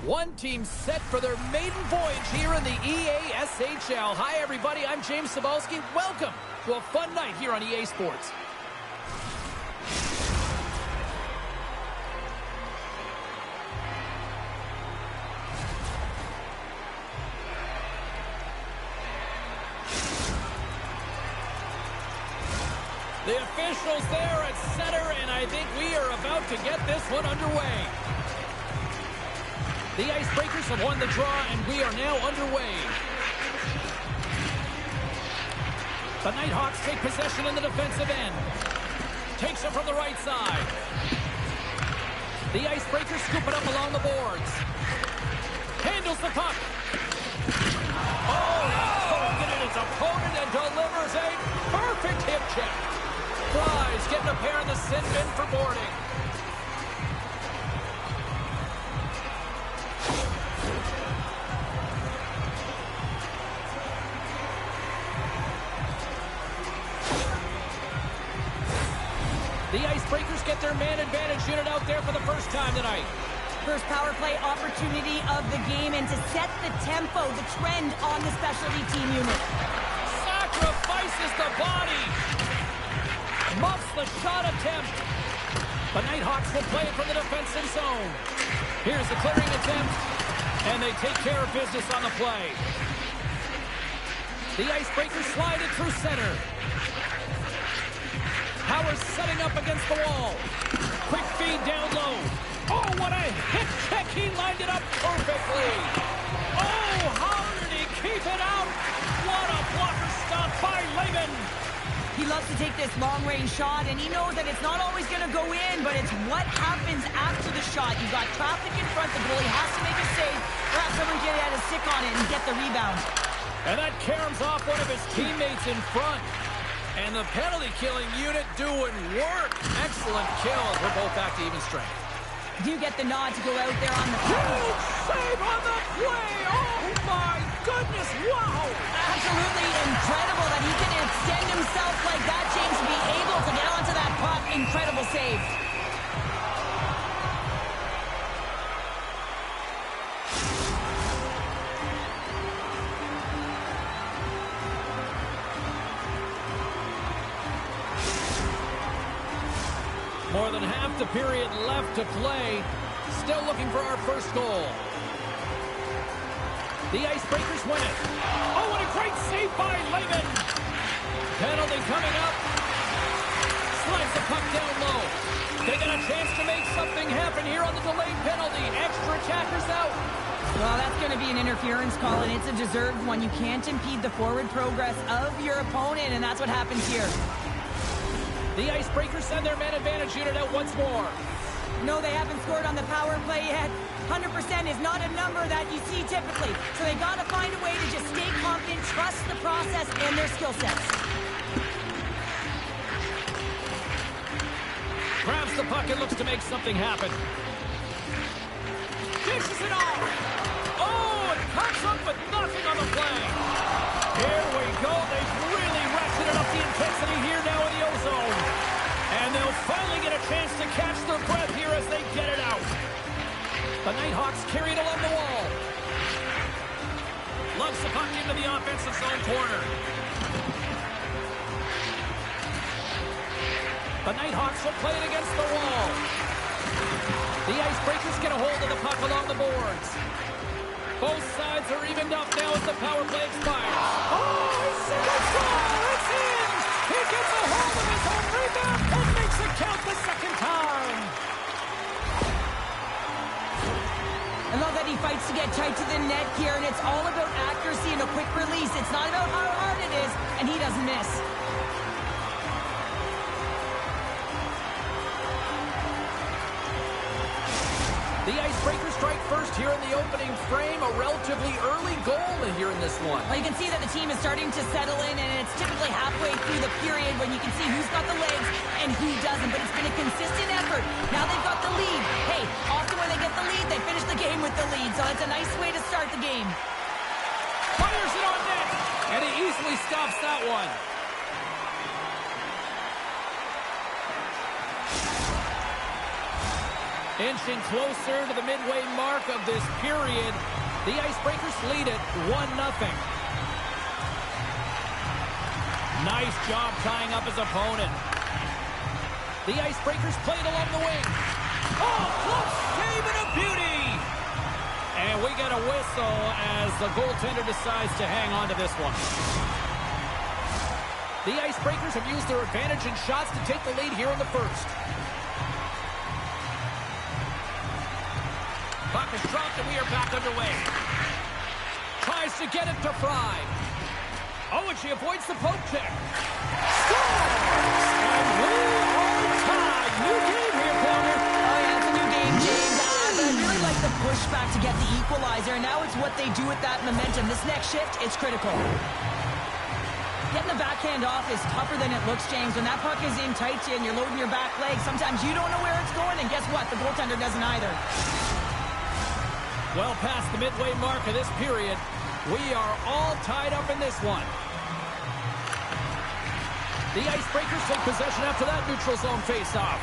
One team set for their maiden voyage here in the EASHL. Hi, everybody. I'm James Cebulski. Welcome to a fun night here on EA Sports. The officials there at center, and I think we are about to get this one underway. The Icebreakers have won the draw, and we are now underway. The Nighthawks take possession in the defensive end. Takes it from the right side. The Icebreakers scoop it up along the boards. Handles the puck. Oh, he's poked at his opponent and delivers a perfect hip check. Flies getting a pair in the sin bin for boarding. The Icebreakers get their man advantage unit out there for the first time tonight. First power play opportunity of the game, and to set the tempo, the trend on the specialty team unit. Sacrifices the body. Muffs the shot attempt. The Nighthawks will play it from the defensive zone. Here's the clearing attempt, and they take care of business on the play. The Icebreakers slide it through center. Howard setting up against the wall. Quick feed down low. Oh, what a hip check. He lined it up perfectly. Oh, how did he keep it out? What a blocker stop by Lehman. He loves to take this long-range shot, and he knows that it's not always going to go in, but it's what happens after the shot. You've got traffic in front. The goalie has to make a save. Perhaps someone get a stick on it and get the rebound. And that caroms off one of his teammates in front. And the penalty-killing unit doing work. Excellent kills. We're both back to even strength. Do get the nod to go out there on the... Huge save on the play. Oh, my goodness. Wow. Absolutely incredible that he can extend himself like that, James, and be able to get onto that puck. Incredible save. More than half the period left to play. Still looking for our first goal. The Icebreakers win it. Oh, what a great save by Lehman. Penalty coming up. Slides the puck down low. They got a chance to make something happen here on the delayed penalty. Extra attackers out. Well, that's going to be an interference call, and it's a deserved one. You can't impede the forward progress of your opponent, and that's what happens here. The Icebreakers send their man advantage unit out once more. No, they haven't scored on the power play yet. 100% is not a number that you see typically. So they got to find a way to just stay confident, trust the process and their skill sets. Grabs the puck and looks to make something happen. Dishes it off. Oh, it comes up with nothing on the play. Here we go. They've really ratcheted up the intensity here now in the O-zone. And they'll finally get a chance to catch their breath here as they get it out. The Nighthawks carry it along the wall. Lugs the puck into the offensive zone corner. The Nighthawks will play it against the wall. The Icebreakers get a hold of the puck along the boards. Both sides are evened up now as the power play expires. Oh, he single goal! It's in! He gets a hold of his own rebound and makes it count the second time. I love that he fights to get tight to the net here, and it's all about accuracy and a quick release. It's not about how hard it is, and he doesn't miss. The Icebreakers strike first here in the opening frame. A relatively early goal here in this one. Well, you can see that the team is starting to settle in, and it's typically halfway through the period when you can see who's got the legs and who doesn't. But it's been a consistent effort. Now they've got the lead. Hey, often when they get the lead, they finish the game with the lead. So it's a nice way to start the game. Fires it on net, and he easily stops that one. Inching closer to the midway mark of this period. The Icebreakers lead it 1-0. Nice job tying up his opponent. The Icebreakers played along the wing. Oh, close save and a beauty! And we get a whistle as the goaltender decides to hang on to this one. The Icebreakers have used their advantage in shots to take the lead here in the first. Puck is dropped and we are back underway. Tries to get it to Fry. Oh, and she avoids the poke check. Scores! And we are tied. New game here, Palmer. Oh, yeah, it's a new game, James. But I really like the pushback to get the equalizer. And now it's what they do with that momentum. This next shift, it's critical. Getting the backhand off is tougher than it looks, James. When that puck is in tight to you and you're loading your back leg, sometimes you don't know where it's going. And guess what? The goaltender doesn't either. Well past the midway mark of this period, we are all tied up in this one. The Icebreakers take possession after that neutral zone face-off.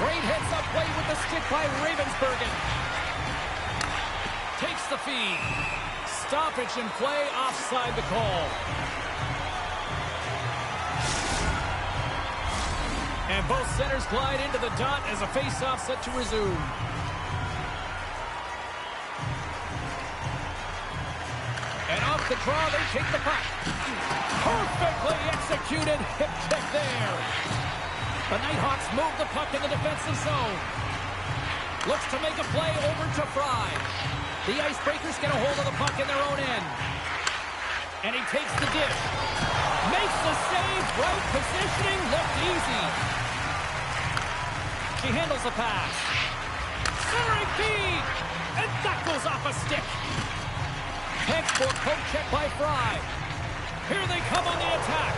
Great heads-up play with the stick by Ravensbergen. Takes the feed. Stoppage in play, offside the call. And both centers glide into the dot as a face-off set to resume. And off the draw, they take the puck. Perfectly executed hip check there. The Nighthawks move the puck in the defensive zone. Looks to make a play over to Fry. The Icebreakers get a hold of the puck in their own end. And he takes the dish. Makes the save. Right positioning. Looked easy. She handles the pass. Centering feed. And that goes off a stick. Textbook poke check by Fry. Here they come on the attack.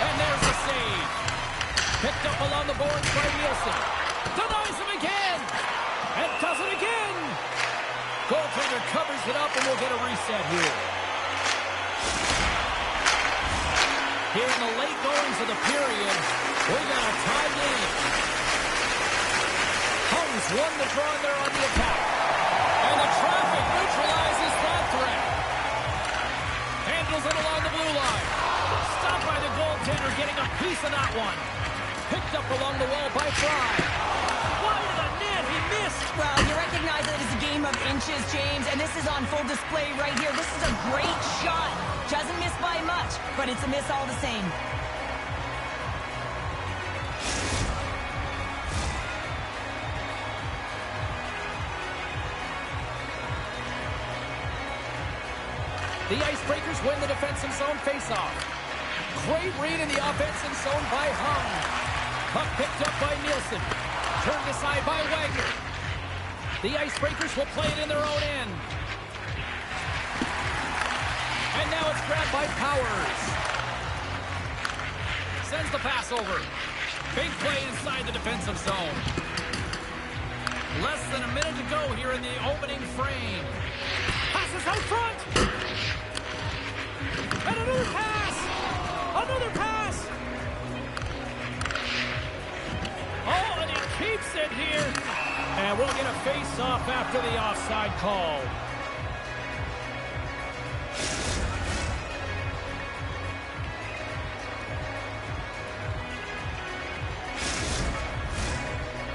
And there's the save. Picked up along the boards by Nielsen. Denies him again. And does it again. Goaltender covers it up and we'll get a reset here. Here in the late goings of the period, we got a tie game. Hung's won the draw there on the attack. And the traffic neutralizes that threat. Handles it along the blue line. Stopped by the goaltender, getting a piece of that one. Picked up along the wall by Fry. Wide of the net, he missed. Well, you recognize that it's a game of inches, James, and this is on full display right here. This is a great shot. Doesn't miss by much, but it's a miss all the same. The Icebreakers win the defensive zone faceoff. Great read in the offensive zone by Hung. Puck picked up by Nielsen. Turned aside by Wagner. The Icebreakers will play it in their own end. And now it's grabbed by Powers. Sends the pass over. Big play inside the defensive zone. Less than a minute to go here in the opening frame. Passes out front. And another pass. Another pass. Oh, and he keeps it here. And we'll get a face-off after the offside call.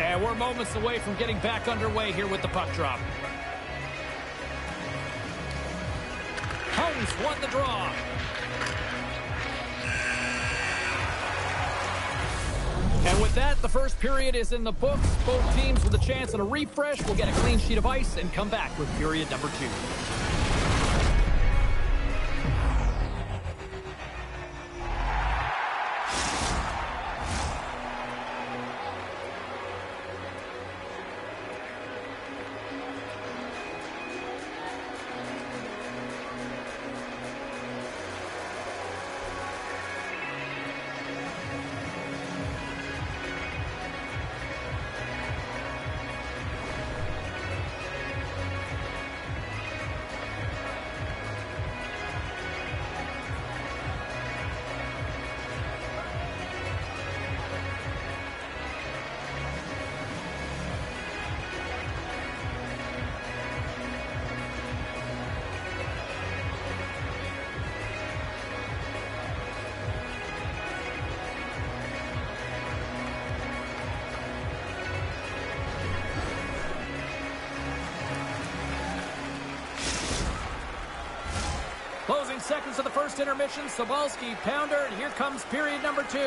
And we're moments away from getting back underway here with the puck drop. Holmes won the draw. And with that, the first period is in the books. Both teams with a chance at a refresh will get a clean sheet of ice and come back with period number 2. Closing seconds of the first intermission. Sobalski, pounder, and here comes period number 2.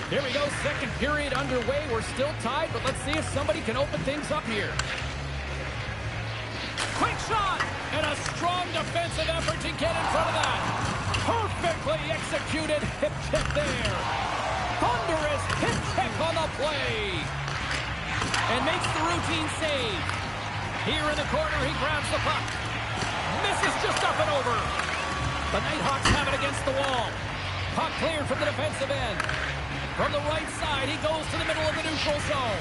Here we go, second period underway. We're still tied, but let's see if somebody can open things up here. Quick shot, and a strong defensive effort to get in front of that. Perfectly executed hip check there. Thunderous hip check on the play. And makes the routine save. Here in the corner, he grabs the puck. Misses just up and over. The Nighthawks have it against the wall. Puck cleared from the defensive end. From the right side, he goes to the middle of the neutral zone.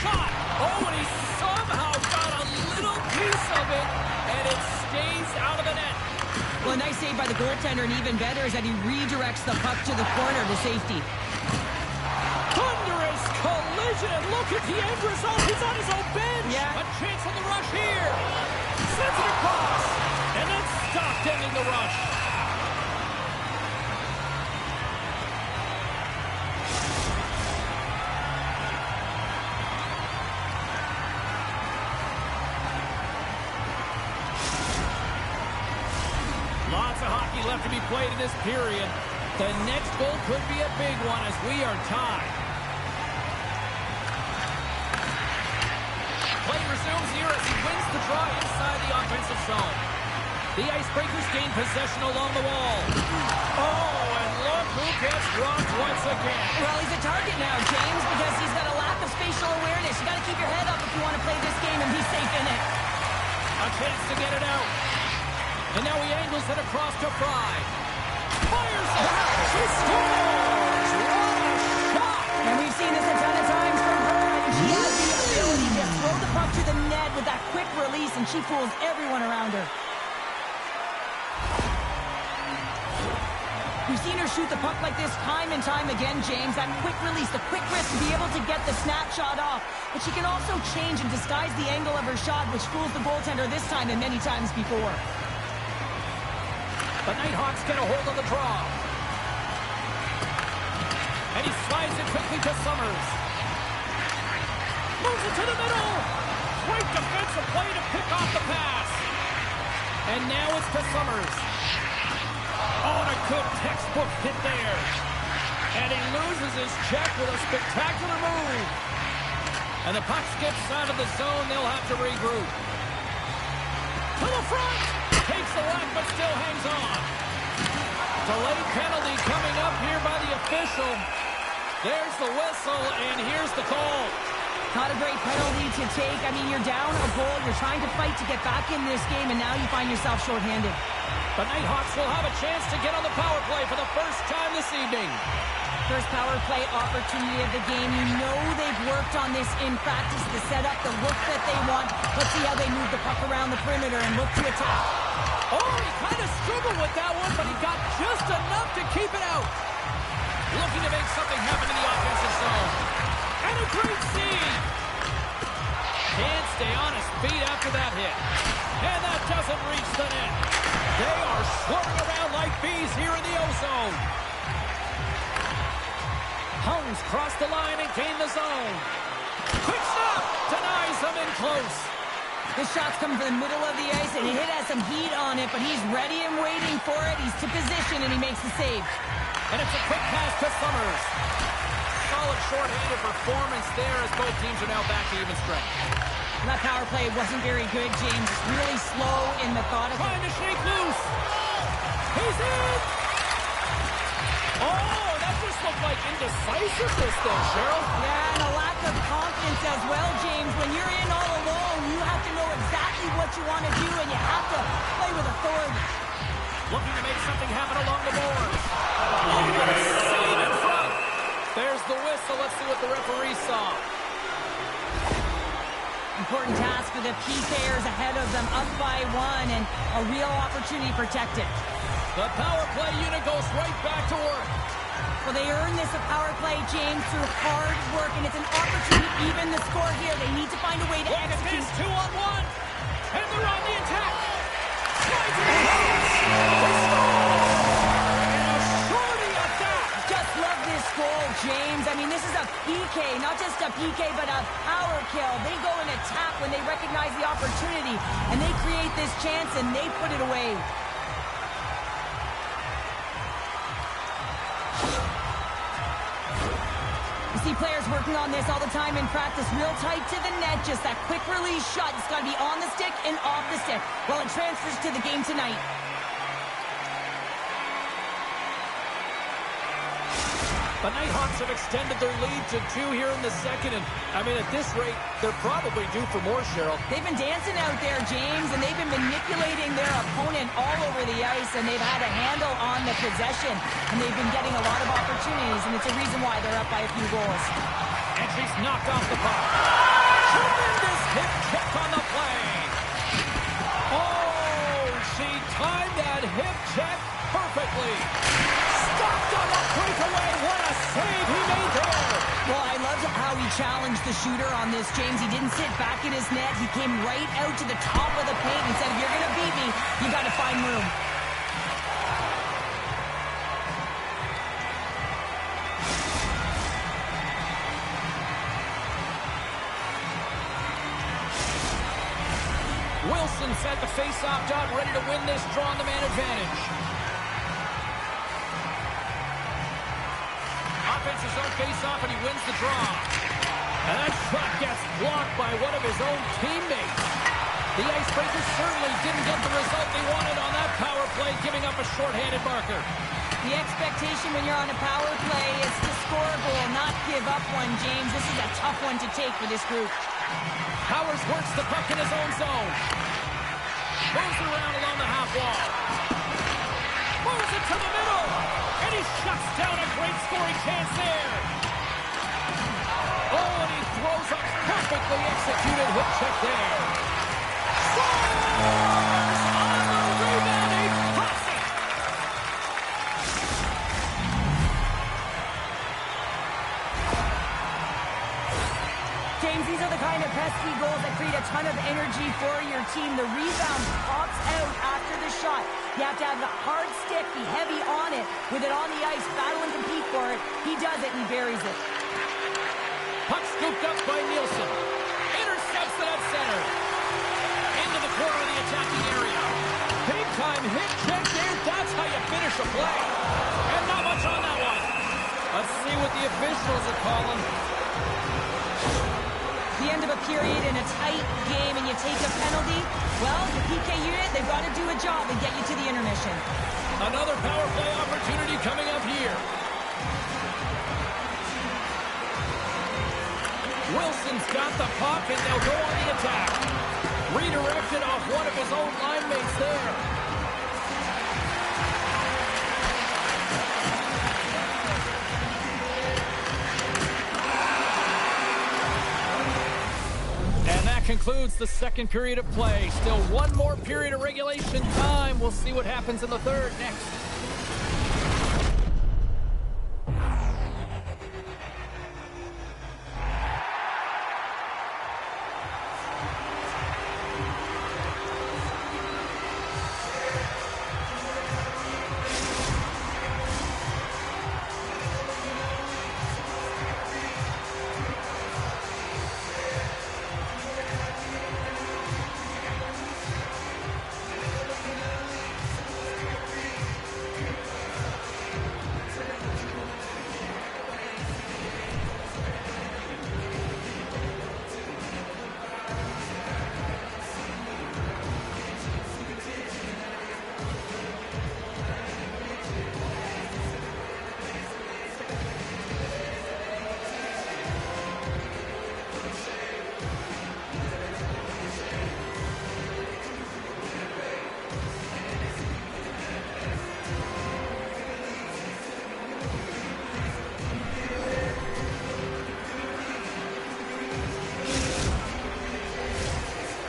Shot! Oh, and he somehow got a little piece of it, and it stays out of the net. Well, a nice save by the goaltender, and even better is that he redirects the puck to the corner to safety. Thunderous collision. Look at the end result. He's on his own bench. Yeah. A chance on the rush here. Sends it across. And then stopped ending the rush. Lots of hockey left to be played in this period. The next goal could be a big one as we are tied. Play resumes here as he wins the draw inside the offensive zone. The Icebreakers gain possession along the wall. Oh, and look who gets rocked once again. Well, he's a target now, James, because he's got a lack of spatial awareness. You got to keep your head up if you want to play this game and be safe in it. A chance to get it out. And now he angles it across to Fry. Fires it. She scores. What a shot. And we've seen this a ton of times from her. And she has the ability to throw the puck to the net with that quick release, and she fools everyone around her. We've seen her shoot the puck like this time and time again, James. That quick release, the quick wrist to be able to get the snapshot off. But she can also change and disguise the angle of her shot, which fools the goaltender this time and many times before. The Nighthawks get a hold of the draw. And he slides it quickly to Summers. Moves it to the middle. Great defensive play to pick off the pass. And now it's to Summers. Oh, and a good textbook hit there. And he loses his check with a spectacular move. And the puck skips out of the zone. They'll have to regroup. To the front. Takes the whack, but still hangs on. Delayed penalty coming up here by the official. There's the whistle, and here's the call. Not a great penalty to take. I mean, you're down a goal. You're trying to fight to get back in this game, and now you find yourself shorthanded. The Nighthawks will have a chance to get on the power play for the first time this evening. First power play opportunity of the game. You know they've worked on this in practice, the setup, the look that they want. Let's see how they move the puck around the perimeter and look to attack. Oh, he kind of struggled with that one, but he got just enough to keep it out. Looking to make something happen in the offensive zone. And a great save. Can't stay on his feet after that hit. And that doesn't reach the net. They are swirling around like bees here in the O-zone. Holmes crossed the line and gained the zone. Quick stop! Denies them in close. This shot's coming from the middle of the ice, and it has some heat on it, but he's ready and waiting for it. He's to position, and he makes the save. And it's a quick pass to Summers. Solid short-handed performance there as both teams are now back to even strength. That power play wasn't very good, James. Really slow and methodical. Trying to shake loose. He's in. Oh, that just looked like indecisiveness there, Cheryl. Yeah, and a lack of confidence as well, James. When you're in all alone, you have to know exactly what you want to do, and you have to play with authority. Looking to make something happen along the boards. Oh, what a save in front. There's the whistle. Let's see what the referee saw. Important task for the PKers ahead of them, up by 1, and a real opportunity protected. The power play unit goes right back to work. Well, they earned this power play, James, through hard work, and it's an opportunity to even the score here. They need to find a way to execute. Look at this, 2-on-1, and they're on the attack. Slides it in. They score! And a shorty at that. Just love this goal, James. I mean, this is a PK, not just a PK, but a power kill. They go and attack when they recognize the opportunity, and they create this chance, and they put it away. You see players working on this all the time in practice, real tight to the net, just that quick release shot. It's got to be on the stick and off the stick. Well, it transfers to the game tonight. The Nighthawks have extended their lead to 2 here in the second, and I mean, at this rate, they're probably due for more, Cheryl. They've been dancing out there, James, and they've been manipulating their opponent all over the ice, and they've had a handle on the possession, and they've been getting a lot of opportunities, and it's a reason why they're up by a few goals. And she's knocked off the puck. Tremendous hip check on the play. Oh, she timed that hip check perfectly. Stopped on that breakaway. What a save he made there. Well, I loved how he challenged the shooter on this, James. He didn't sit back in his net. He came right out to the top of the paint and said, if you're going to beat me, you got to find room. Wilson's at the face-off dot, ready to win this draw on the man advantage. Offensive zone face-off, and he wins the draw. And that shot gets blocked by one of his own teammates. The Icebreakers certainly didn't get the result they wanted on that power play, giving up a shorthanded marker. The expectation when you're on a power play is to score a goal, not give up one, James. This is a tough one to take for this group. Powers works the puck in his own zone. Moves around along the half wall. Moves it to the middle. And he shuts down a great scoring chance there. Oh, and he throws a perfectly executed hook check there. Scores! On the rebounding Posse. James, these are the kind of pesky goals that create a ton of energy for your team. The rebound pops out after the shot. You have to have the hard stick, be heavy on it, with it on the ice, battle and compete for it. He does it, and he buries it. Puck scooped up by Nielsen. Intercepts it at center. Into the corner of the attacking area. Big time hit check there. That's how you finish a play. And not much on that one. Let's see what the officials are calling. the end of a period in a tight game and you take a penalty, well, the PK unit, they've got to do a job and get you to the intermission. Another power play opportunity coming up here. Wilson's got the puck, and they'll go on the attack. Redirected off one of his own line mates there. And that concludes the second period of play. Still one more period of regulation time. We'll see what happens in the third next.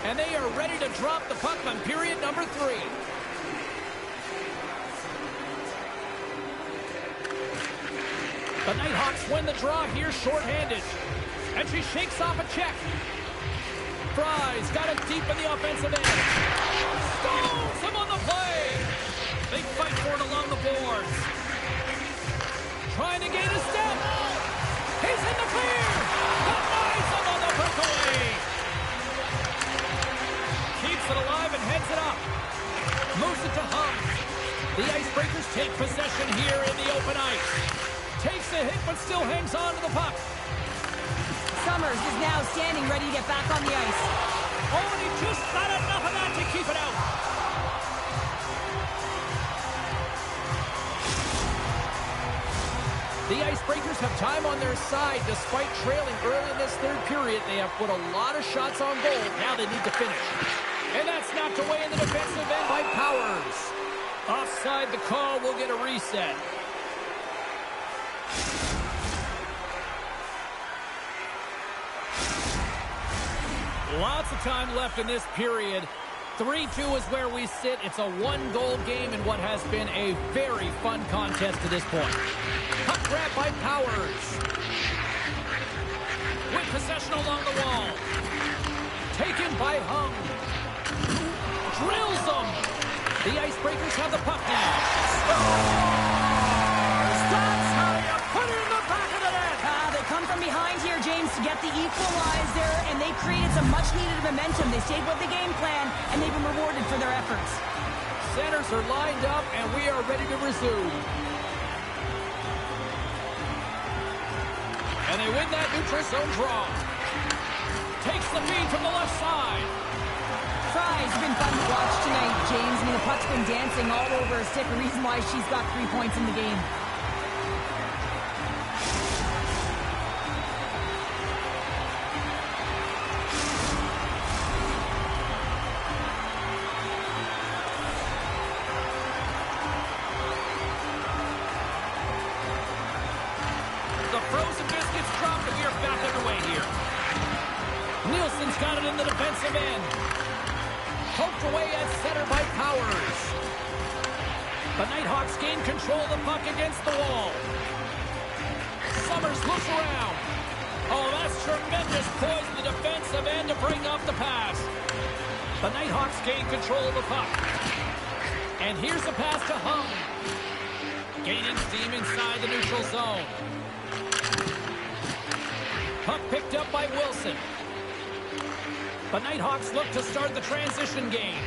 And they are ready to drop the puck on period number 3. The Nighthawks win the draw here shorthanded. And she shakes off a check. Fry's got it deep in the offensive end. Stones him on the play. They fight for it along the boards. Trying to gain a step. He's in the clear. Denies him on the breakaway. Keeps it alive and heads it up. Moves it to Hum. The Icebreakers take possession here in the open ice. Takes a hit but still hangs on to the puck. Summers is now standing ready to get back on the ice. Oh, and he just got enough of that to keep it out. The Icebreakers have time on their side. Despite trailing early in this third period, they have put a lot of shots on goal. Now they need to finish. And that's knocked away in the defensive end by Powers. Offside the call will get a reset. Lots of time left in this period. 3-2 is where we sit. It's a one-goal game in what has been a very fun contest to this point. Puck grab by Powers. With possession along the wall. Taken by Hung. Drills them. The Icebreakers have the puck now. That's how you put it in the back of the net. They come from behind here, James, to get the equalizer, and they created some much-needed momentum. They stayed with the game plan, and they've been rewarded for their efforts. Centers are lined up, and we are ready to resume. And they win that neutral zone draw. Takes the feed from the left side. Fry's been fun to watch tonight, James. I mean, the puck's been dancing all over her stick. The reason why she's got 3 points in the game. The frozen biscuits dropped, and we are back underway here. Nielsen's got it in the defensive end. Poked away at center by Powers. The Nighthawks gain control of the puck against the wall. Summers looks around. Oh, that's tremendous poise in the defensive end to break up the pass. The Nighthawks gain control of the puck. And here's the pass to Hung. Gaining steam inside the neutral zone. Puck picked up by Wilson. The Nighthawks look to start the transition game.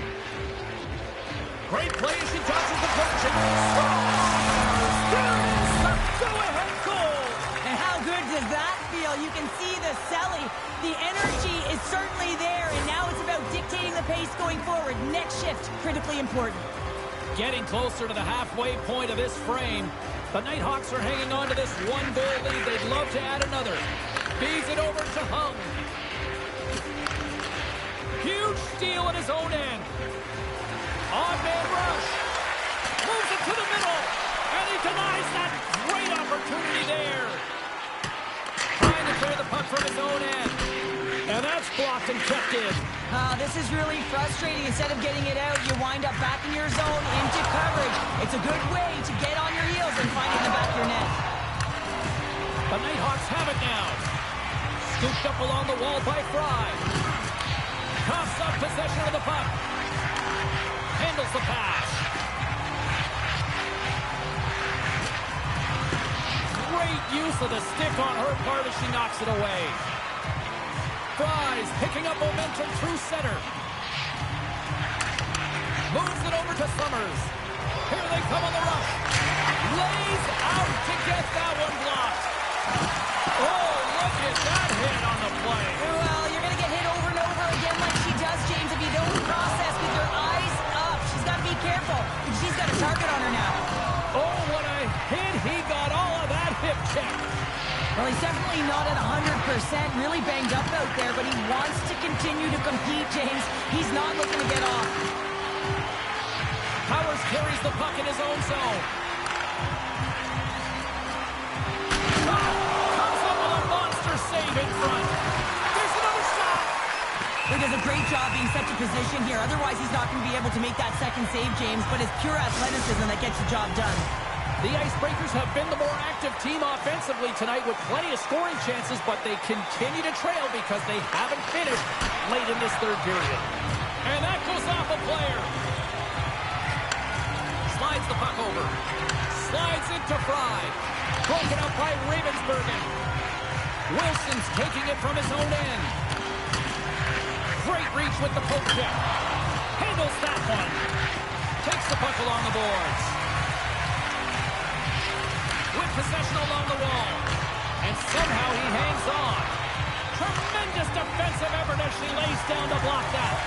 Great play as she touches the coach and scores! There is the go-ahead goal! And how good does that feel? You can see the Selly, the energy really important. Getting closer to the halfway point of this frame. The Nighthawks are hanging on to this one-goal lead. They'd love to add another. Feeds it over to Hung. Huge steal at his own end. Odd man rush. Moves it to the middle. And he denies that great opportunity there. Trying to clear the puck from his own end. And that's blocked and kept in. This is really frustrating. Instead of getting it out, you wind up back in your zone into coverage. It's a good way to get on your heels and find it in the back of your net. The Nighthawks have it now. Scooped up along the wall by Fry. Coughs up possession of the puck. Handles the pass. Great use of the stick on her part as she knocks it away. Fry's picking up momentum through center. Moves it over to Summers. Here they come on the rush. Lays out to get that one blocked. Oh, look at that hit on the play. Well, you're going to get hit over and over again like she does, James, if you don't process with your eyes up. She's got to be careful because she's got a target on her now. Oh, what a hit. He got all of that hip check. Well, he's definitely not at 100%, really banged up out there, but he wants to continue to compete, James. He's not looking to get off. Powers carries the puck in his own zone. Comes up with a monster save in front. There's another shot. He does a great job being such a position here. Otherwise, he's not going to be able to make that second save, James, but it's pure athleticism that gets the job done. The Icebreakers have been the more active team offensively tonight with plenty of scoring chances, but they continue to trail because they haven't finished late in this third period. And that goes off a player. Slides the puck over. Slides it to Fry. Broken up by Ravensbergen. Wilson's taking it from his own end. Great reach with the poke check. Handles that one. Takes the puck along the boards. With possession along the wall. And somehow he hangs on. Tremendous defensive effort as she lays down to block that.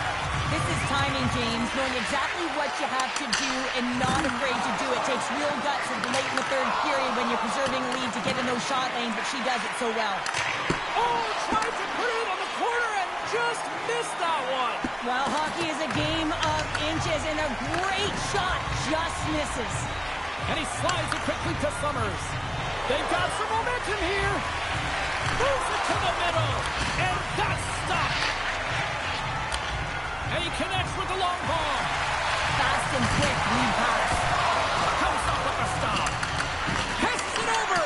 This is timing, James, knowing exactly what you have to do and not afraid to do it. Takes real guts late in the third period when you're preserving a lead to get in those shot lanes, but she does it so well. Oh, tried to put it on the corner and just missed that one. While hockey is a game of inches and a great shot just misses. And he slides it quickly to Summers. They've got some momentum here. Moves it to the middle. And that's stopped. And he connects with the long ball. Fast and quick lead pass. Comes up with a stop. Passes it over.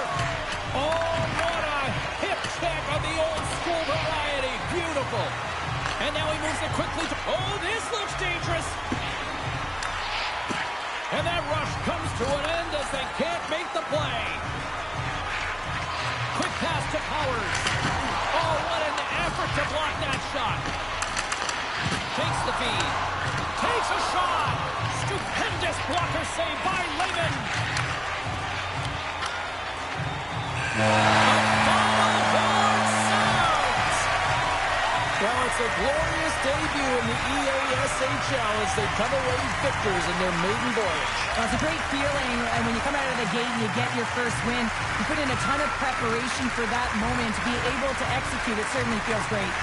Oh, what a hip check of the old school variety. Beautiful. And now he moves it quickly to... Oh, this looks dangerous. And that rush comes to an end as they can't make the play. Quick pass to Powers. Oh, what an effort to block that shot. Takes the feed. Takes a shot. Stupendous blocker save by Lehman. Well, it's a glorious debut in the EASHL as they come away victors in their maiden voyage. Well, it's a great feeling, and when you come out of the gate and you get your first win, you put in a ton of preparation for that moment. To be able to execute it certainly feels great.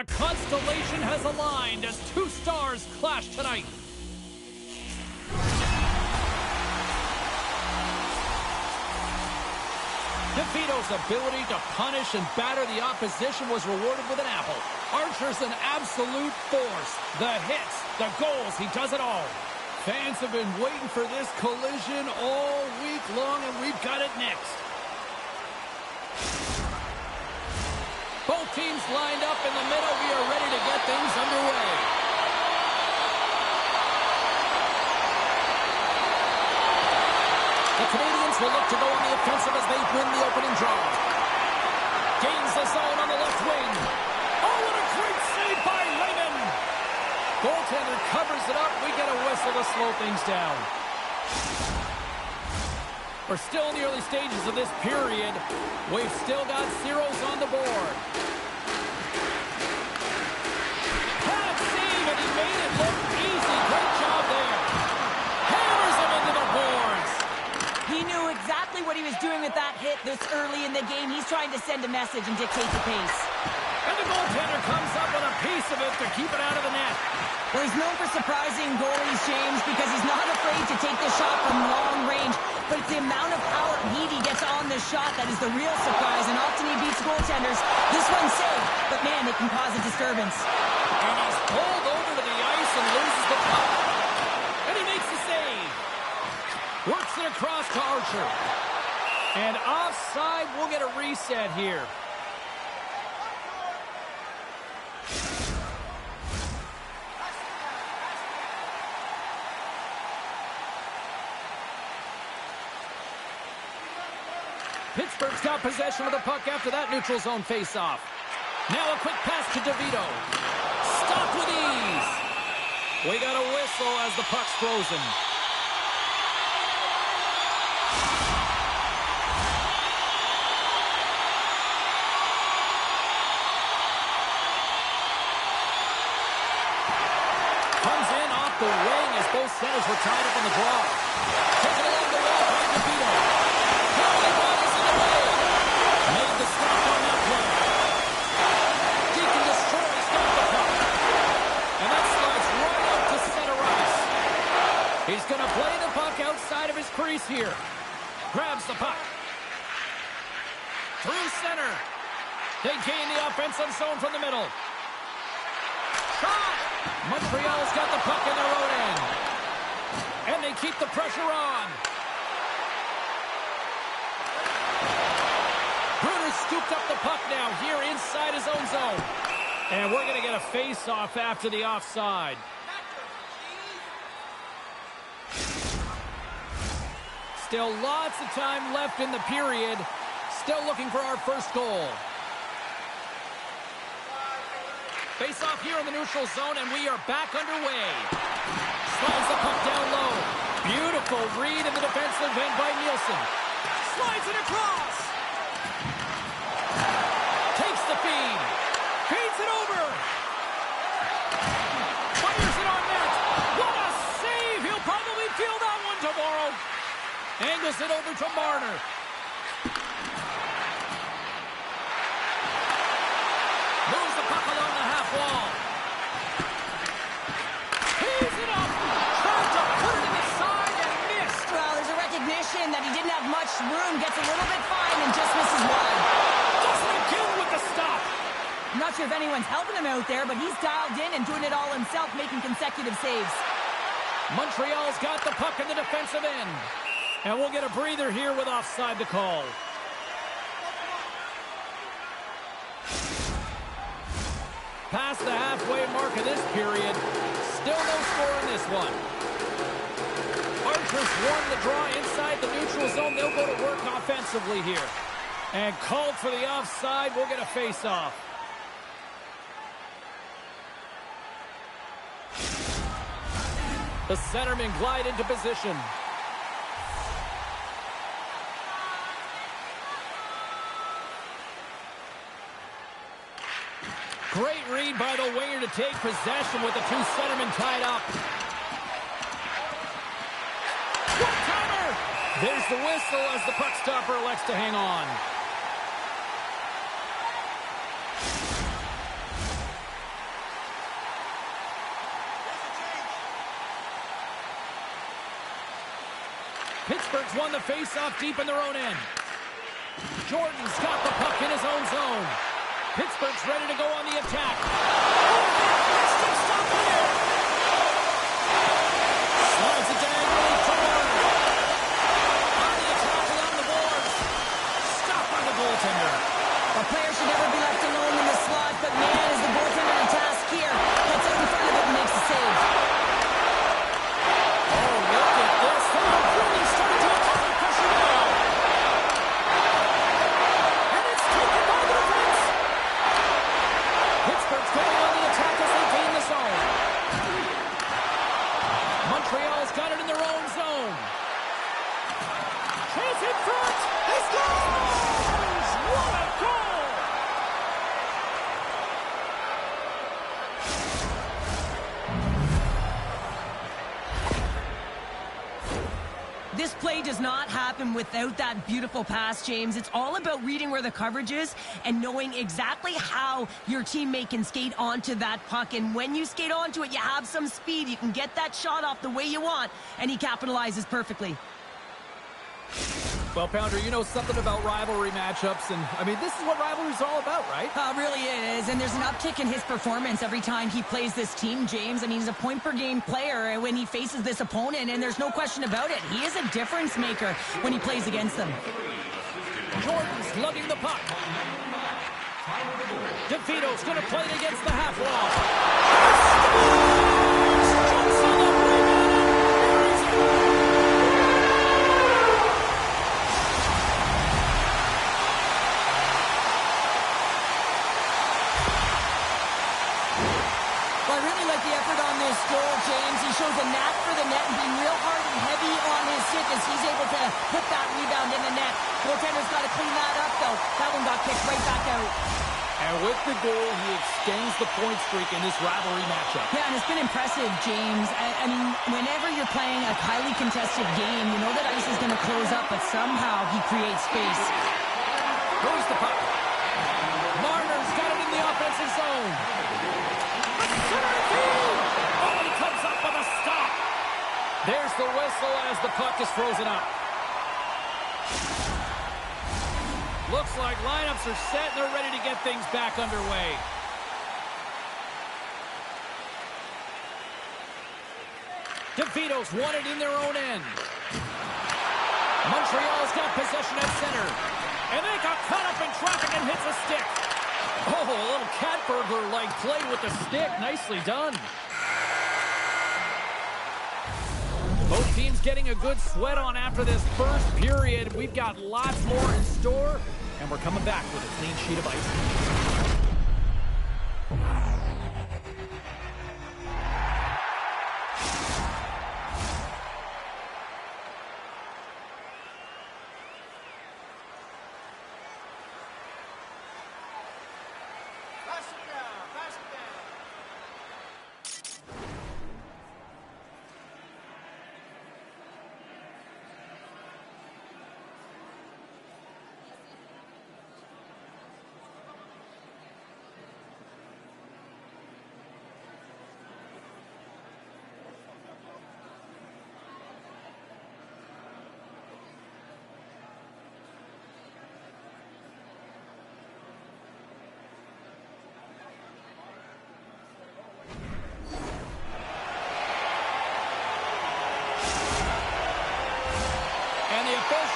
The constellation has aligned as two stars clash tonight. DeVito's ability to punish and batter the opposition was rewarded with an apple. Archer's an absolute force. The hits, the goals, he does it all. Fans have been waiting for this collision all week long, and we've got it next. Both teams lined up in the middle. We are ready to get things underway. The Canadians will look to go on the offensive as they win the opening draw. Gains the zone on the left wing. Oh, what a great save by Lehman. Goaltender covers it up. We get a whistle to slow things down. We're still in the early stages of this period. We've still got zeros on the board. Half save, and he made it look easy. Great job there. Hammers him into the boards. He knew exactly what he was doing with that hit this early in the game. He's trying to send a message and dictate the pace. And the goaltender comes up with a piece of it to keep it out of the net. Well, he's known for surprising goalies, James, because he's not afraid to take the shot from long range. But it's the amount of power and heat he gets on the shot that is the real surprise. And often he beats goaltenders. This one's safe, but man, it can cause a disturbance. And he's pulled over to the ice and loses the puck. And he makes the save. Works it across to Archer. And offside, we'll get a reset here. Pittsburgh's got possession of the puck after that neutral zone faceoff. Now a quick pass to DeVito. Stopped with ease. We got a whistle as the puck's frozen. Comes in off the wing as both centers were tied up in the draw. Taken along the wall by DeVito. Made the stop on that play. Deacon destroys got the puck. And that slides right up to center ice. He's going to play the puck outside of his crease here. Grabs the puck. Through center. They gain the offensive zone from the middle. Shot! Montreal's got the puck in their own end. And they keep the pressure on. Scooped up the puck now here inside his own zone. And we're going to get a face-off after the offside. Still lots of time left in the period. Still looking for our first goal. Face-off here in the neutral zone, and we are back underway. Slides the puck down low. Beautiful read in the defensive end by Nielsen. Slides it across. Takes the feed. Feeds it over. Fires it on net. What a save. He'll probably feel that one tomorrow. Angles it over to Marner. Moves the puck along the half wall. Tees it up. Tried to put it in the side and missed. Well, there's a recognition that he didn't have much room. Gets a little bit fine and just misses wide. I'm not sure if anyone's helping him out there, but he's dialed in and doing it all himself, making consecutive saves. Montreal's got the puck in the defensive end. And we'll get a breather here with offside to call. Past the halfway mark of this period. Still no score in this one. Archer's won the draw inside the neutral zone. They'll go to work offensively here. And called for the offside. We'll get a face-off. The centermen glide into position. Great read by the winger to take possession with the two centermen tied up. One-timer! There's the whistle as the puck stopper elects to hang on. Pittsburgh's won the face-off deep in their own end. Jordan's got the puck in his own zone. Pittsburgh's ready to go on the attack. Slides it diagonally forward. On the attack along the boards. Stopped by the goaltender. A player should never be left alone in the slot, but man, is the goaltender in task here. Gets out in front of it and makes the save. Oh, look at this. They're really starting to apply pressure now. And it's taken by the defense. Pittsburgh's going on the attack as they gain the zone. Montreal's got it in their own zone. Chase in front. He scores! What a goal! This play does not happen without that beautiful pass, James. It's all about reading where the coverage is and knowing exactly how your teammate can skate onto that puck. And when you skate onto it, you have some speed. You can get that shot off the way you want, and he capitalizes perfectly. Well, Pounder, you know something about rivalry matchups, and, I mean, this is what rivalry's all about, right? Really it is, and there's an uptick in his performance every time he plays this team, James. I mean, he's a point-per-game player when he faces this opponent, and there's no question about it. He is a difference maker when he plays against them. Jordan's lugging the puck. DeVito's going to play it against the half wall. Jumps on the rebound. Goal, James. He shows a knack for the net and being real hard and heavy on his stick as he's able to put that rebound in the net. Goaltender's got to clean that up, though. That one got kicked right back out. And with the goal, he extends the point streak in this rivalry matchup. Yeah, and it's been impressive, James. I mean, whenever you're playing a highly contested game, you know that ice is going to close up, but somehow he creates space. Here's the puck. Marner's got it in the offensive zone. Comes up with a stop. There's the whistle as the puck is frozen up. Looks like lineups are set and they're ready to get things back underway. DeVito's won it in their own end. Montreal's got possession at center. And they got caught up in traffic and hits a stick. Oh, a little cat burglar-like play with the stick. Nicely done. Both teams getting a good sweat on after this first period. We've got lots more in store, and we're coming back with a clean sheet of ice.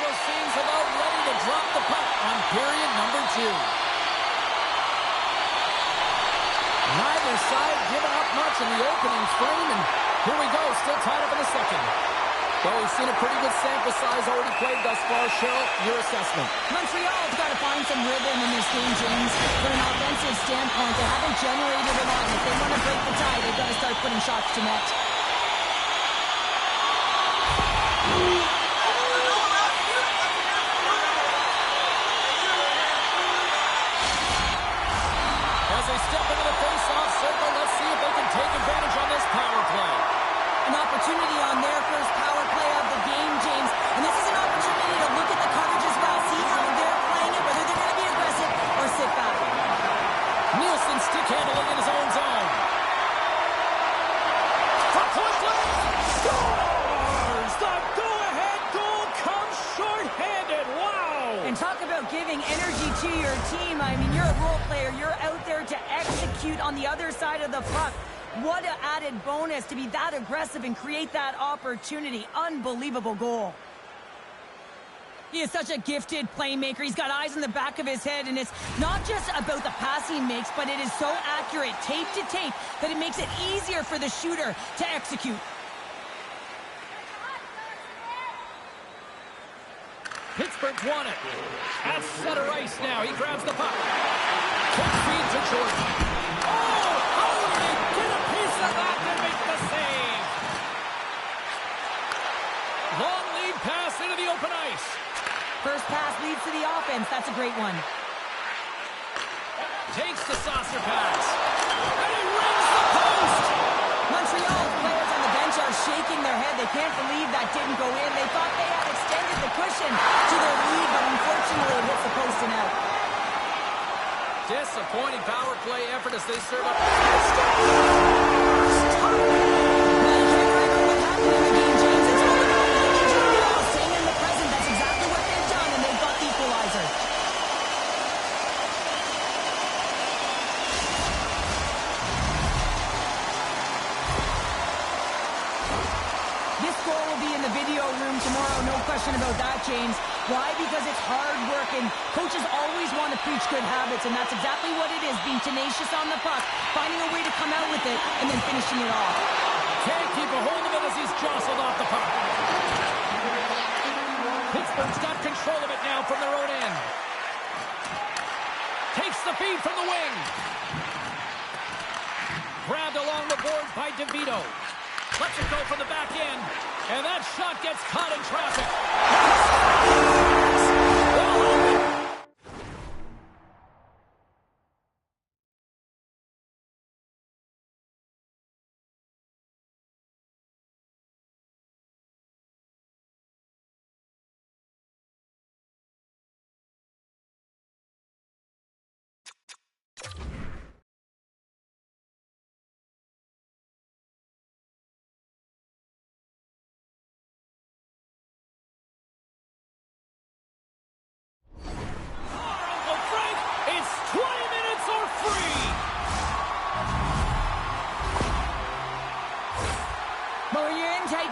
Seems about ready to drop the puck on period number 2. Neither side giving up much in the opening frame, and here we go, still tied up in the second. Well, we've seen a pretty good sample size already played thus far. Cheryl, your assessment. Montreal's got to find some rhythm in this game, James. From an offensive standpoint, they haven't generated it on. If they want to break the tie, they've got to start putting shots to net. Step into the face-off circle. Let's see if they can take advantage on this power play. An opportunity on their first power play of the game, James. And this is an opportunity to look at the coverage as well. See how they're playing it, whether they're going to be aggressive or sit back. Nielsen stick handling in his own zone. For Cleveland! Scores! The go-ahead goal to your team. I mean, you're a role player. You're out there to execute on the other side of the puck. What an added bonus to be that aggressive and create that opportunity. Unbelievable goal. He is such a gifted playmaker. He's got eyes in the back of his head, and it's not just about the pass he makes, but it is so accurate, tape to tape, that it makes it easier for the shooter to execute. Pittsburgh's won it. At center ice now. He grabs the puck. Quick feed to Jordan. Oh! How did he get a piece of that to make the save? Long lead pass into the open ice. First pass leads to the offense. That's a great one. Takes the saucer pass. And he rings the post! Montreal's players on the bench are shaking their head. They can't believe that didn't go in. They thought they had extended the cushion to their lead, but unfortunately it hits the post and out. Disappointing power play effort as they serve up. About that, James. Why? Because it's hard work, and coaches always want to preach good habits, and that's exactly what it is, being tenacious on the puck, finding a way to come out with it, and then finishing it off. Can't keep a hold of it as he's jostled off the puck. Pittsburgh's got control of it now from their own end. Takes the feed from the wing. Grabbed along the boards by DeVito. Lets it go from the back end. And that shot gets caught in traffic.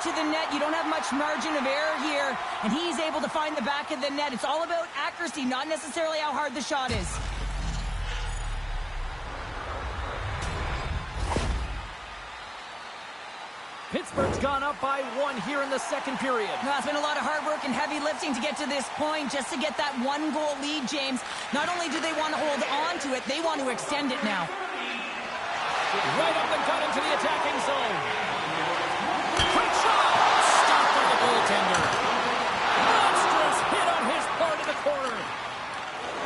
To the net, you don't have much margin of error here, and he's able to find the back of the net. It's all about accuracy, not necessarily how hard the shot is. Pittsburgh's gone up by 1 here in the second period. No, it's been a lot of hard work and heavy lifting to get to this point, just to get that 1-goal lead, James. Not only do they want to hold on to it, they want to extend it now. Right up the gut into the attacking zone. Quick shot! Stopped by the goaltender. Monstrous hit on his part of the corner.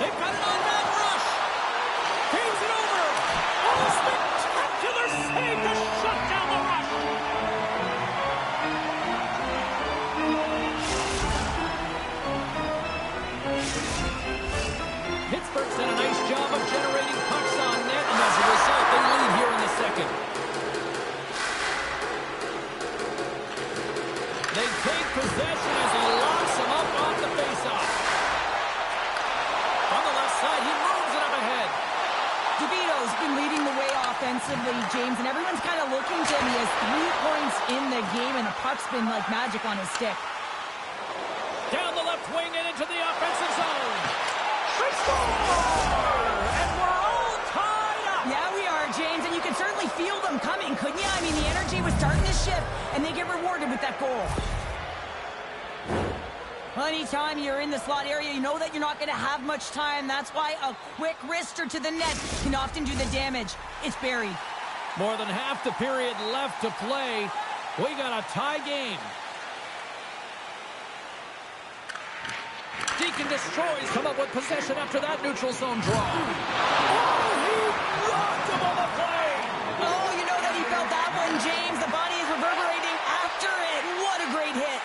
They've got an on-man rush. Heaves it over. Oh, spectacular save to shut down the rush. Pittsburgh's done a nice job of generating pucks on net, and as a result, they lead here in the second. They take possession as he locks him up off the faceoff. On the left side, he moves it up ahead. DeVito's been leading the way offensively, James, and everyone's kind of looking to him. He has 3 points in the game, and the puck's been like magic on his stick. Down the left wing and into the offensive zone. They score! And we're all tied up! Yeah, we are, James, and you can certainly feel them coming, couldn't you? I mean, the energy was starting to shift, and they get rewarded with that goal. Well, anytime you're in the slot area, you know that you're not going to have much time. That's why a quick wrister to the net can often do the damage. It's buried. More than half the period left to play. We got a tie game. Deacon destroys, come up with possession after that neutral zone draw. Oh, he rocked him on the play. Oh, you know that he felt that one, James. The body is reverberating after it. What a great hit.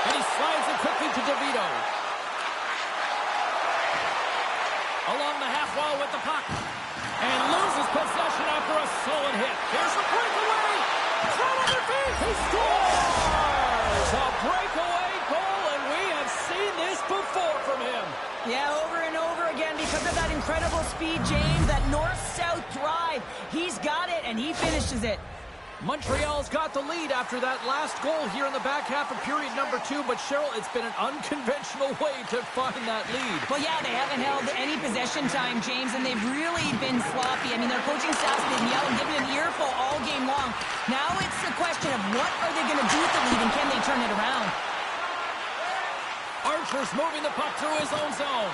And he slides it quickly to DeVito. Along the half wall with the puck. And loses possession after a solid hit. Here's the breakaway. Flat on their feet. He scores! A breakaway goal, and we have seen this before from him. Yeah, over and over again because of that incredible speed, James, that north-south drive. He's got it, and he finishes it. Montreal's got the lead after that last goal here in the back half of period number 2, but Cheryl, it's been an unconventional way to find that lead. Well, yeah, they haven't held any possession time, James, and they've really been sloppy. I mean, their coaching staff's been yelling, giving an earful all game long. Now it's a question of what are they going to do with the lead, and can they turn it around? Archer's moving the puck through his own zone.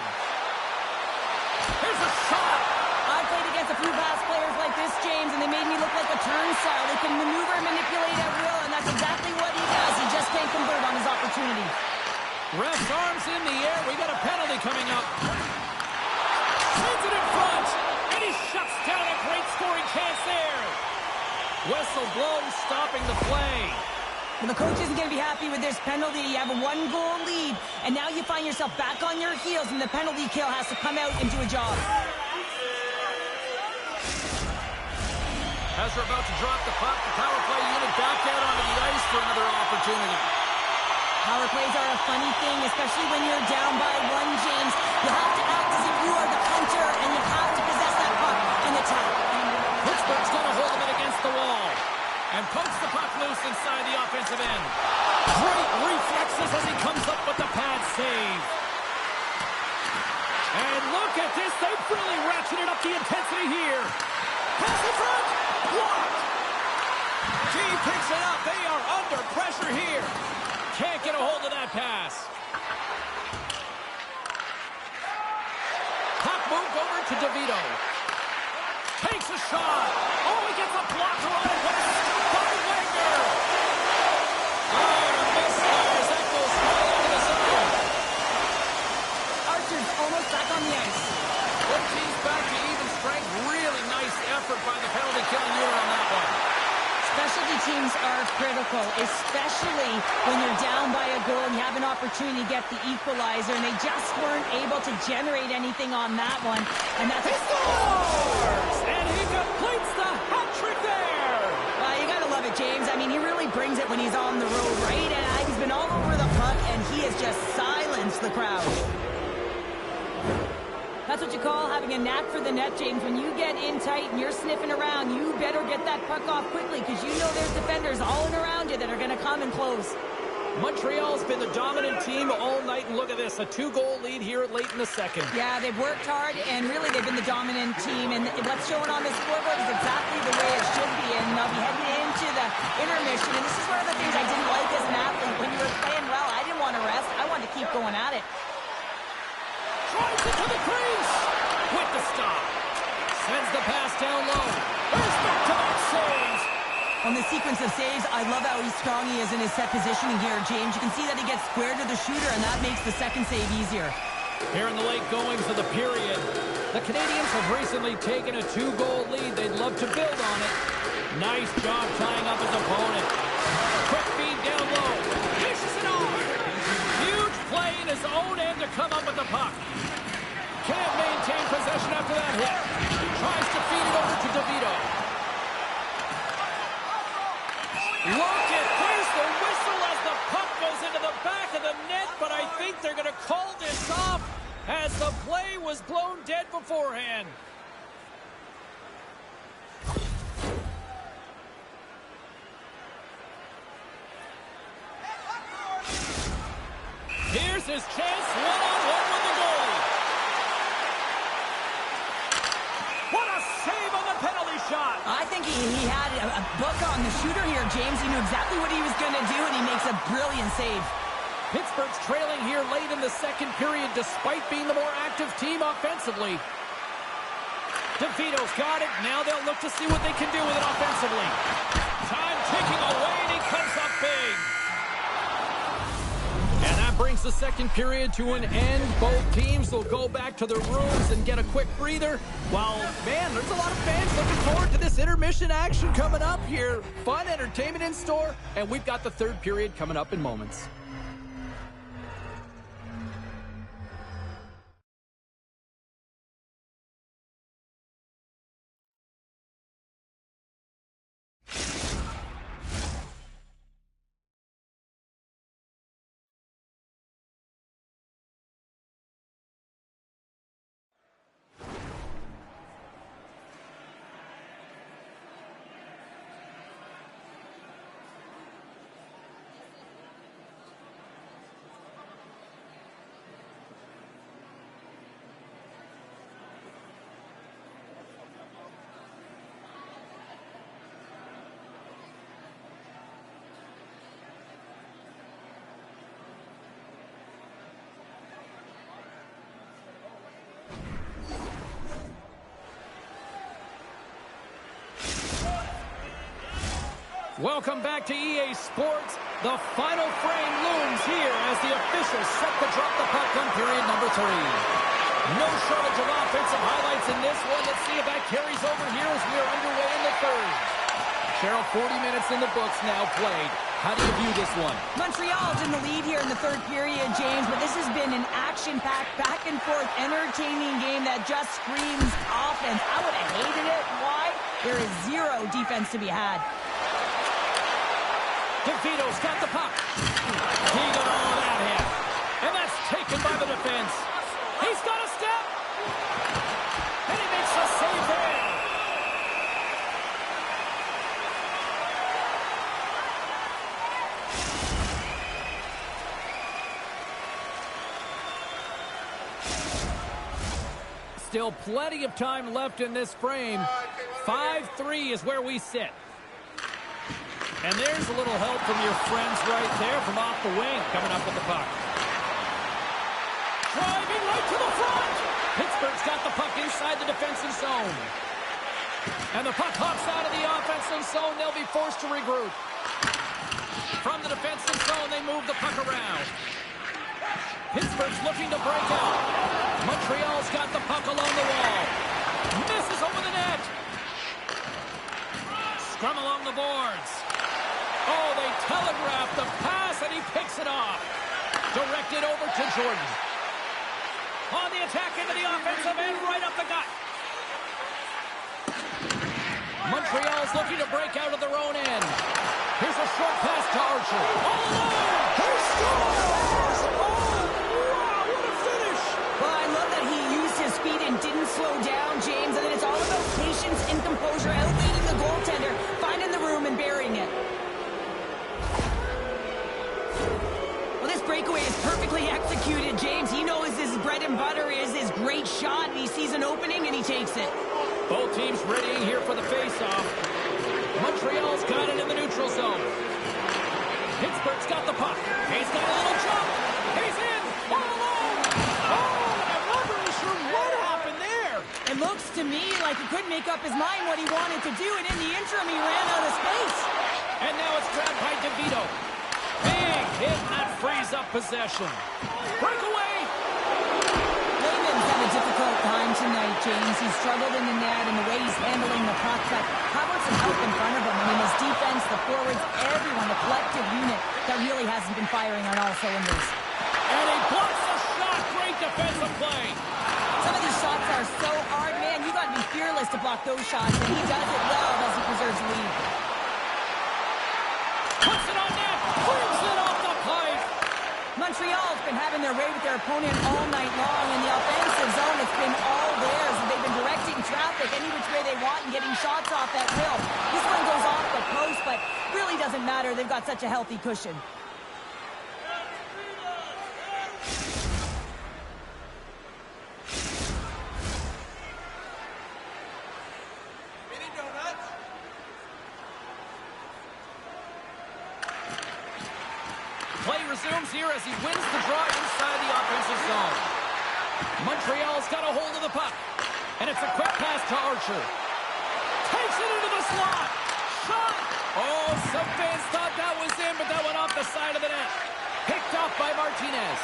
Here's a shot. I've played against a few pass players like this, James, and they made me look like a turnstile. They can maneuver and manipulate at will, and that's exactly what he does. He just can't convert on his opportunity. Ref's arms in the air. We got a penalty coming up. Sends it in front, and he shuts down a great scoring chance there. Whistle blows, stopping the play. Well, the coach isn't going to be happy with this penalty. You have a one-goal lead, and now you find yourself back on your heels, and the penalty kill has to come out and do a job. As we're about to drop the puck, the power play unit back out onto the ice for another opportunity. Power plays are a funny thing, especially when you're down by one, James. You have to act as if you are the hunter, and you have to possess that puck and attack. Pittsburgh's got a hold of it against the wall. And pokes the puck loose inside the offensive end. Great reflexes as he comes up with the pad save. And look at this. They've really ratcheted up the intensity here. Pass in front. Blocked. G picks it up. They are under pressure here. Can't get a hold of that pass. Puck moved over to DeVito. Takes a shot. Oh, he gets a blocker on it. What a stop by Wagner. Oh, a misfire as that goes right into the zone. Archer's almost back on the ice. Both teams back to even strength. Really nice effort by the penalty-killing unit on that one. Specialty teams are critical, especially when you're down by a goal and you have an opportunity to get the equalizer, and they just weren't able to generate anything on that one. And that's He scores! And he completes the hat trick there! you gotta love it, James. I mean, he really brings it when he's on the road, right? And he's been all over the puck, and he has just silenced the crowd. That's what you call having a knack for the net, James. When you get in tight and you're sniffing around, you better get that puck off quickly because you know there's defenders all in around you that are going to come and close. Montreal's been the dominant team all night, and look at this, a 2-goal lead here late in the second. Yeah, they've worked hard, and really they've been the dominant team, and what's showing on the scoreboard is exactly the way it should be, and they'll be heading into the intermission, and this is one of the things I didn't like as an athlete. When you were playing well, I didn't want to rest. I wanted to keep going at it. Drives it to the crease with the stop. Sends the pass down low. There's back-to-back saves. On the sequence of saves, I love how strong he is in his set positioning here, James. You can see that he gets square to the shooter, and that makes the second save easier. Here in the late goings of the period, the Canadians have recently taken a 2-goal lead. They'd love to build on it. Nice job tying up his opponent. Quick feed down low. Dishes it off. Huge play in his own end to come up with the puck. Can't maintain possession after that hit. Tries to feed it over to DeVito. Look at there's the whistle as the puck goes into the back of the net, but I think they're going to call this off as the play was blown dead beforehand. Here's his chance, one-on-one with the goalie. What a save on the penalty shot. I think he had a book on the shooter here, James. He knew exactly what he was going to do, and he makes a brilliant save. Pittsburgh's trailing here late in the second period despite being the more active team offensively. DeVito's got it. Now they'll look to see what they can do with it offensively. Time ticking away, and he comes up big. And that brings the second period to an end. Both teams will go back to their rooms and get a quick breather. Well, man, there's a lot of fans looking forward to this intermission action coming up here. Fun entertainment in store, and we've got the third period coming up in moments. Welcome back to EA Sports. The final frame looms here as the officials set to drop the puck on period number 3. No shortage of offensive highlights in this one. Let's see if that carries over here as we are underway in the third. Cheryl, 40 minutes in the books now played. How do you view this one? Montreal's in the lead here in the third period, James, but this has been an action-packed, back-and-forth, entertaining game that just screams offense. I would have hated it. Why? There is zero defense to be had. DeVito's got the puck. He got all that hit. And that's taken by the defense. He's got a step. And he makes a save there. Still plenty of time left in this frame. 5-3 is where we sit. And there's a little help from your friends right there from off the wing coming up with the puck. Driving right to the front. Pittsburgh's got the puck inside the defensive zone. And the puck hops out of the offensive zone. They'll be forced to regroup. From the defensive zone, they move the puck around. Pittsburgh's looking to break out. Montreal's got the puck along the wall. Misses over the net. Scrum along the boards. Oh, they telegraph the pass, and he picks it off. Directed over to Jordan. On the attack into the offensive end, right up the gut. Montreal's looking to break out of their own end. Here's a short pass to Archer. All alone! He scores! Oh, wow, what a finish! Well, I love that he used his speed and didn't slow down, James. And then it's all about patience and composure, outleading the goaltender, finding the room and burying it. Well, this breakaway is perfectly executed, James. He knows his bread and butter is his great shot, and he sees an opening, and he takes it. Both teams readying here for the face-off. Montreal's got it in the neutral zone. Pittsburgh's got the puck. He's got a little jump. He's in. All alone. Oh, I'm not really sure what happened there. It looks to me like he couldn't make up his mind what he wanted to do, and in the interim, he ran out of space. And now it's grabbed by DeVito. Big hit, and that frees up possession. Breakaway. Lehman's had a difficult time tonight, James. He's struggled in the net and the way he's handling the puck, but how about some help in front of him? I mean, his defense, the forwards, everyone, the collective unit that really hasn't been firing on all cylinders. And he blocks the shot. Great defensive play. Some of these shots are so hard, man. You got to be fearless to block those shots, and he does it well as he preserves the lead. Puts it on net. Brings it off the pipe. Montreal's been having their way with their opponent all night long. In the offensive zone, it's been all theirs. They've been directing traffic any which way they want and getting shots off at will. This one goes off the post, but really doesn't matter. They've got such a healthy cushion. Play resumes here as he wins the draw inside the offensive zone. Montreal's got a hold of the puck. And it's a quick pass to Archer. Takes it into the slot. Shot. Oh, some fans thought that was in, but that went off the side of the net. Picked off by Martinez.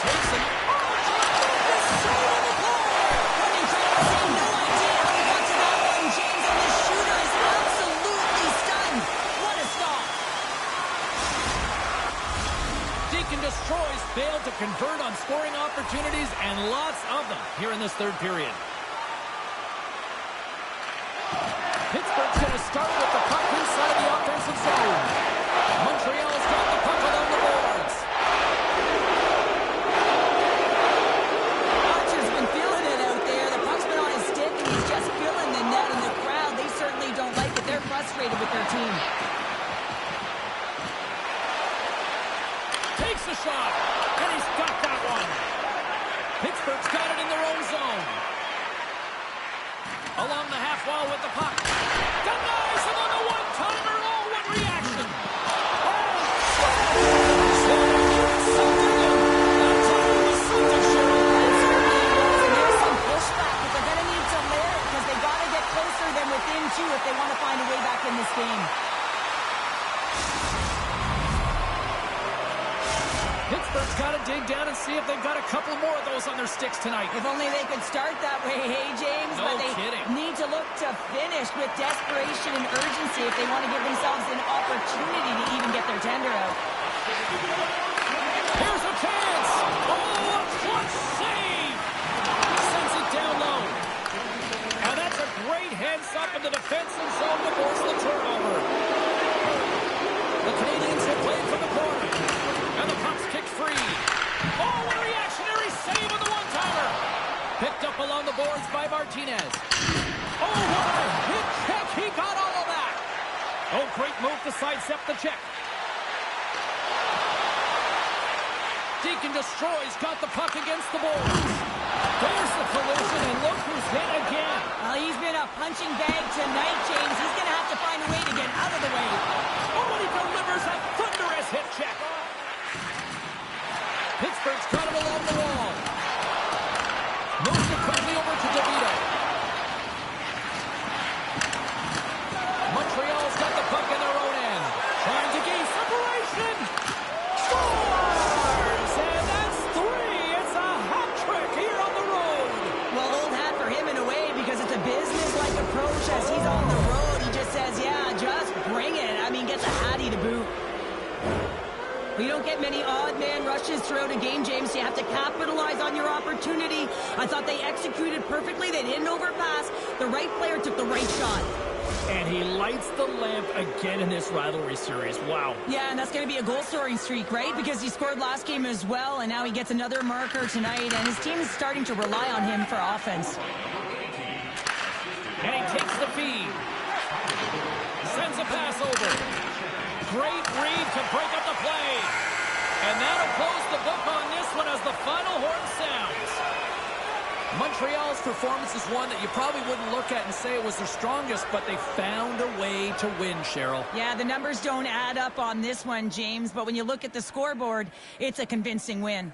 Takes it. Oh, this shot on the goal. Running trying to say no idea how he got to that one, James, and the shooter is absolutely stunned. What a stop. Deacon destroys, failed to convert on scoring opportunities, and lots of them here in this third period. Pittsburgh's going to start with the puck inside the offensive zone. Montreal's got the puck along the boards. Archer's been feeling it out there. The puck's been on his stick, and he's just feeling the net and the crowd. They certainly don't like it. They're frustrated with their team. Takes the shot, and he's got that one. Pittsburgh's got it in their own zone. Along the half wall with the puck. Denies him on the one-timer. Oh, what reaction. There's some pushback, but they're going to need to layer it because they got to get closer than within two if Pittsburgh's got to dig down and see if they've got a couple more of those on their sticks tonight. If only they could start that way, hey, James? No but they kidding. need to look to finish with desperation and urgency if they want to give themselves an opportunity to even get their tender out. Here's a chance. Oh, a clutch save. Sends it down low. And that's a great heads up in the defensive zone to force the turnover. The Canadians have played from the corner. And the puck's kicked free. Oh, what a reactionary save on the one-timer. Picked up along the boards by Martinez. Oh, what a hit check. He got all of that. Oh, great move to sidestep the check. Deacon destroys, got the puck against the boards. There's the collision, and look who's hit again. Well, he's been a punching bag tonight, James. He's going to have to find a way to get out of the way. Oh, and he delivers a thunderous hit check. Pittsburgh's got him along the wall. Moves it quickly over to DeVito. Montreal's got the puck in their own end. Trying to gain separation. Scores! And that's 3. It's a hat trick here on the road. Well, old hat for him in a way because it's a business-like approach as he's on the road. He just says, yeah, just bring it. I mean, gets a hattie to boot. You don't get many odd man rushes throughout a game, James. You have to capitalize on your opportunity. I thought they executed perfectly. They didn't overpass. The right player took the right shot. And he lights the lamp again in this rivalry series. Wow. Yeah, and that's going to be a goal-scoring streak, right? Because he scored last game as well, and now he gets another marker tonight, and his team is starting to rely on him for offense. And he takes the feed. Sends a pass over. Great read to break up the play. And that'll close the book on this one as the final horn sounds. Montreal's performance is one that you probably wouldn't look at and say it was their strongest, but they found a way to win, Cheryl. Yeah, the numbers don't add up on this one, James, but when you look at the scoreboard, it's a convincing win.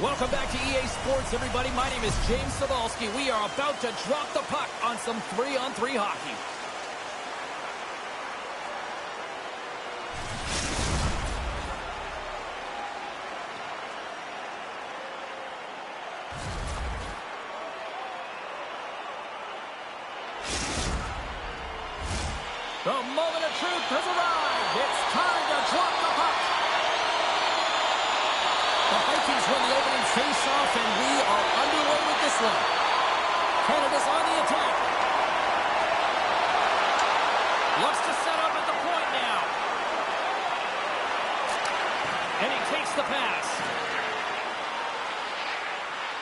Welcome back to EA Sports, everybody. My name is James Cebulski. We are about to drop the puck on some 3-on-3 hockey. The moment of truth has arrived. It's time to drop the puck. The Vikings win the opening face-off, and we are underway with this one. Canada's on the attack. Looks to set up at the point now. And he takes the pass.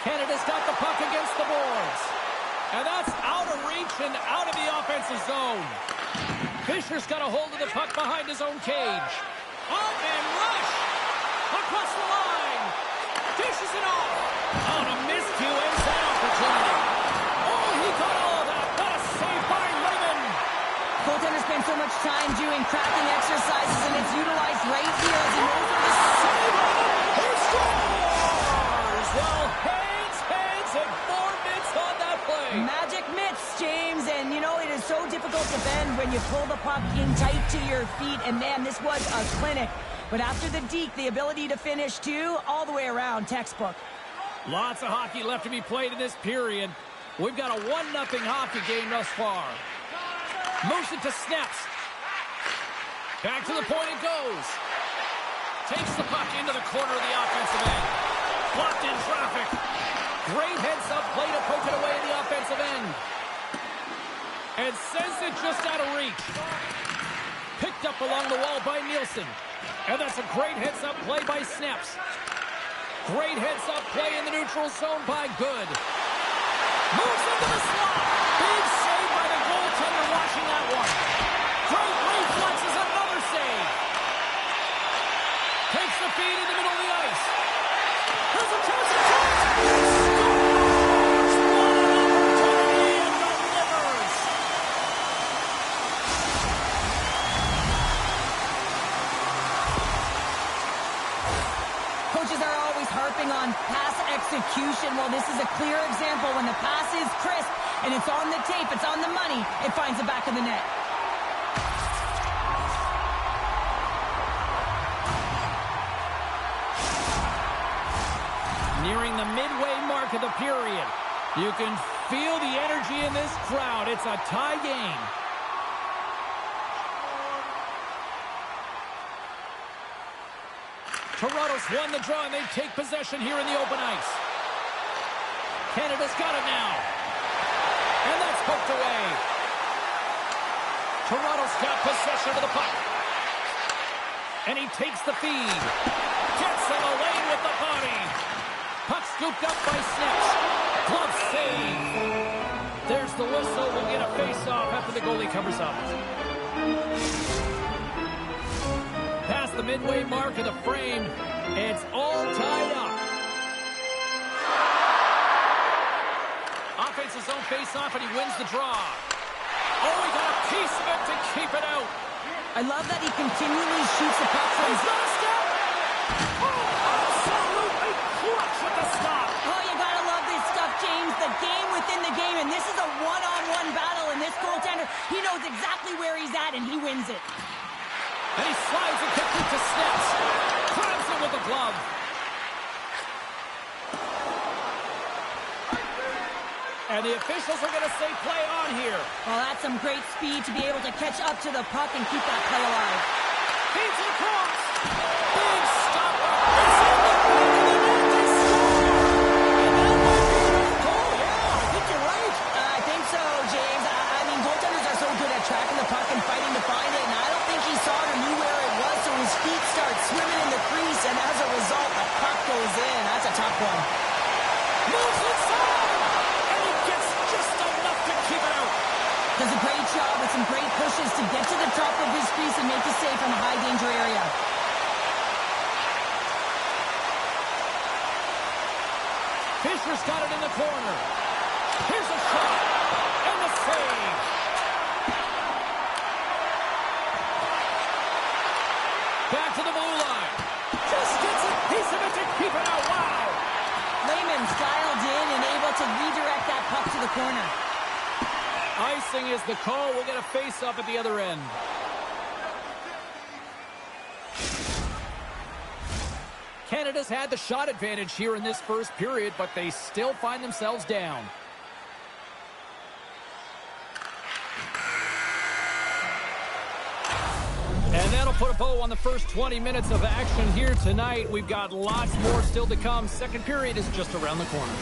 Canada's got the puck against the boards. And that's out of reach and out of the offensive zone. Fisher's got a hold of the puck behind his own cage. Up and rush! Across the line! Dishes it off! On a miscue, ends that opportunity. Oh, he got all of that! What a save by Raymond! Goaltender spends so much time doing crafting exercises, and it's utilized right here as he knows what this save. He scores! Well, hands, and 4 minutes on that play. Magic mitts, James, and you know, it is so difficult to bend when you pull the puck in tight to your feet, and man, this was a clinic. But after the deke, the ability to finish too, all the way around, textbook. Lots of hockey left to be played in this period. We've got a 1-0 hockey game thus far. Moves it to Snaps. Back to the point it goes. Takes the puck into the corner of the offensive end. Blocked in traffic. Great heads-up play to poke it away in the offensive end. And sends it just out of reach. Picked up along the wall by Nielsen. And that's a great heads-up play by Snaps. Great heads-up play in the neutral zone by Good. Moves into the slot. Big save by the goaltender watching that one. Great reflexes, another save. Takes the feed in the middle of the ice. There's a chance to on pass execution. Well, this is a clear example. When the pass is crisp and it's on the tape, it's on the money, it finds the back of the net. Nearing the midway mark of the period. You can feel the energy in this crowd. It's a tie game. Toronto's won the draw, and they take possession here in the open ice. Canada's got it now. And that's poked away. Toronto's got possession of the puck. And he takes the feed. Gets in the lane with the body. Puck scooped up by Snaps. Glove save. There's the whistle. We'll get a face-off after the goalie covers up. Past the midway mark of the frame. It's all tied up. Offensive zone face-off, and he wins the draw. Oh, he got a piece of it to keep it out. I love that he continually shoots the puck from... He's got a stop! Oh, absolutely clutch with the stop! Oh, you gotta love this stuff, James. The game within the game, and this is a one-on-one battle, and this goaltender, he knows exactly where he's at, and he wins it. And he slides it quickly to Snaps. Grabs it with the glove. And the officials are going to say play on here. Well, that's some great speed to be able to catch up to the puck and keep that play alive. Feeds it across. Big stop. It's in the back of the net. They score. And that might be a goal. Yeah, I think you're right. I think so, James. I mean, goaltenders are so good at tracking the puck and fighting to find it, and I don't think he saw it or knew where it was, so his feet start swimming in the crease, and as a result, the puck goes in. That's a tough one. Moves inside. Does a great job with some great pushes to get to the top of his crease and make the save from a high-danger area. Fisher's got it in the corner. Here's a shot. And the save. Back to the blue line. Just gets a piece of it to keep it out. Wow. corner. Icing is the call. We'll get a face-up at the other end. Canada's had the shot advantage here in this first period, but they still find themselves down. And that'll put a bow on the first 20 minutes of action here tonight. We've got lots more still to come. Second period is just around the corner.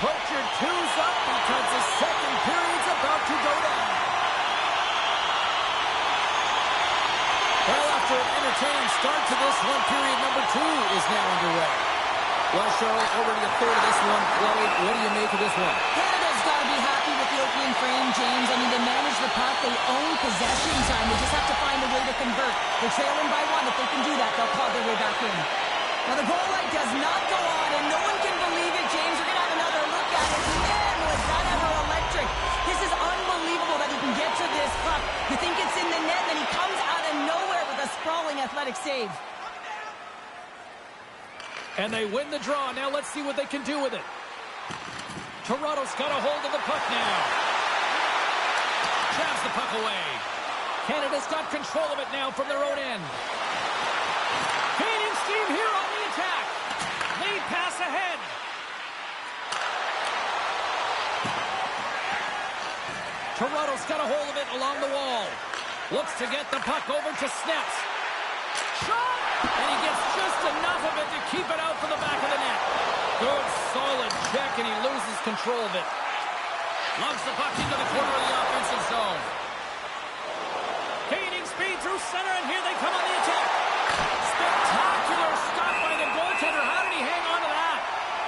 Pritchard two's up because the second period's about to go down. Well, after an entertaining start to this one, period number 2 is now underway. Well, Charlotte, already a third of this one played. What do you make of this one? Canada's got to be happy with the opening frame, James. I mean, they manage the puck. They own possession time. They just have to find a way to convert. They're trailing by 1. If they can do that, they'll claw their way back in. Now, the goal light does not go on, and no one can believe it, James. We're going to have another look at it. Man, was that ever electric. This is unbelievable that he can get to this puck. You think it's in the net, then he comes out of nowhere with a sprawling athletic save. And they win the draw. Now let's see what they can do with it. Toronto's got a hold of the puck now. Grabs the puck away. Canada's got control of it now from their own end. Gaining steam here on the attack. Lead pass ahead. Toronto's got a hold of it along the wall. Looks to get the puck over to Snaps. Shot! And he gets just enough of it to keep it out from the back of the net. Good, solid check, and he loses control of it. Lumps the puck into the corner of the offensive zone. Gaining speed through center, and here they come on the attack. Spectacular stop by the goaltender. How did he hang on to that?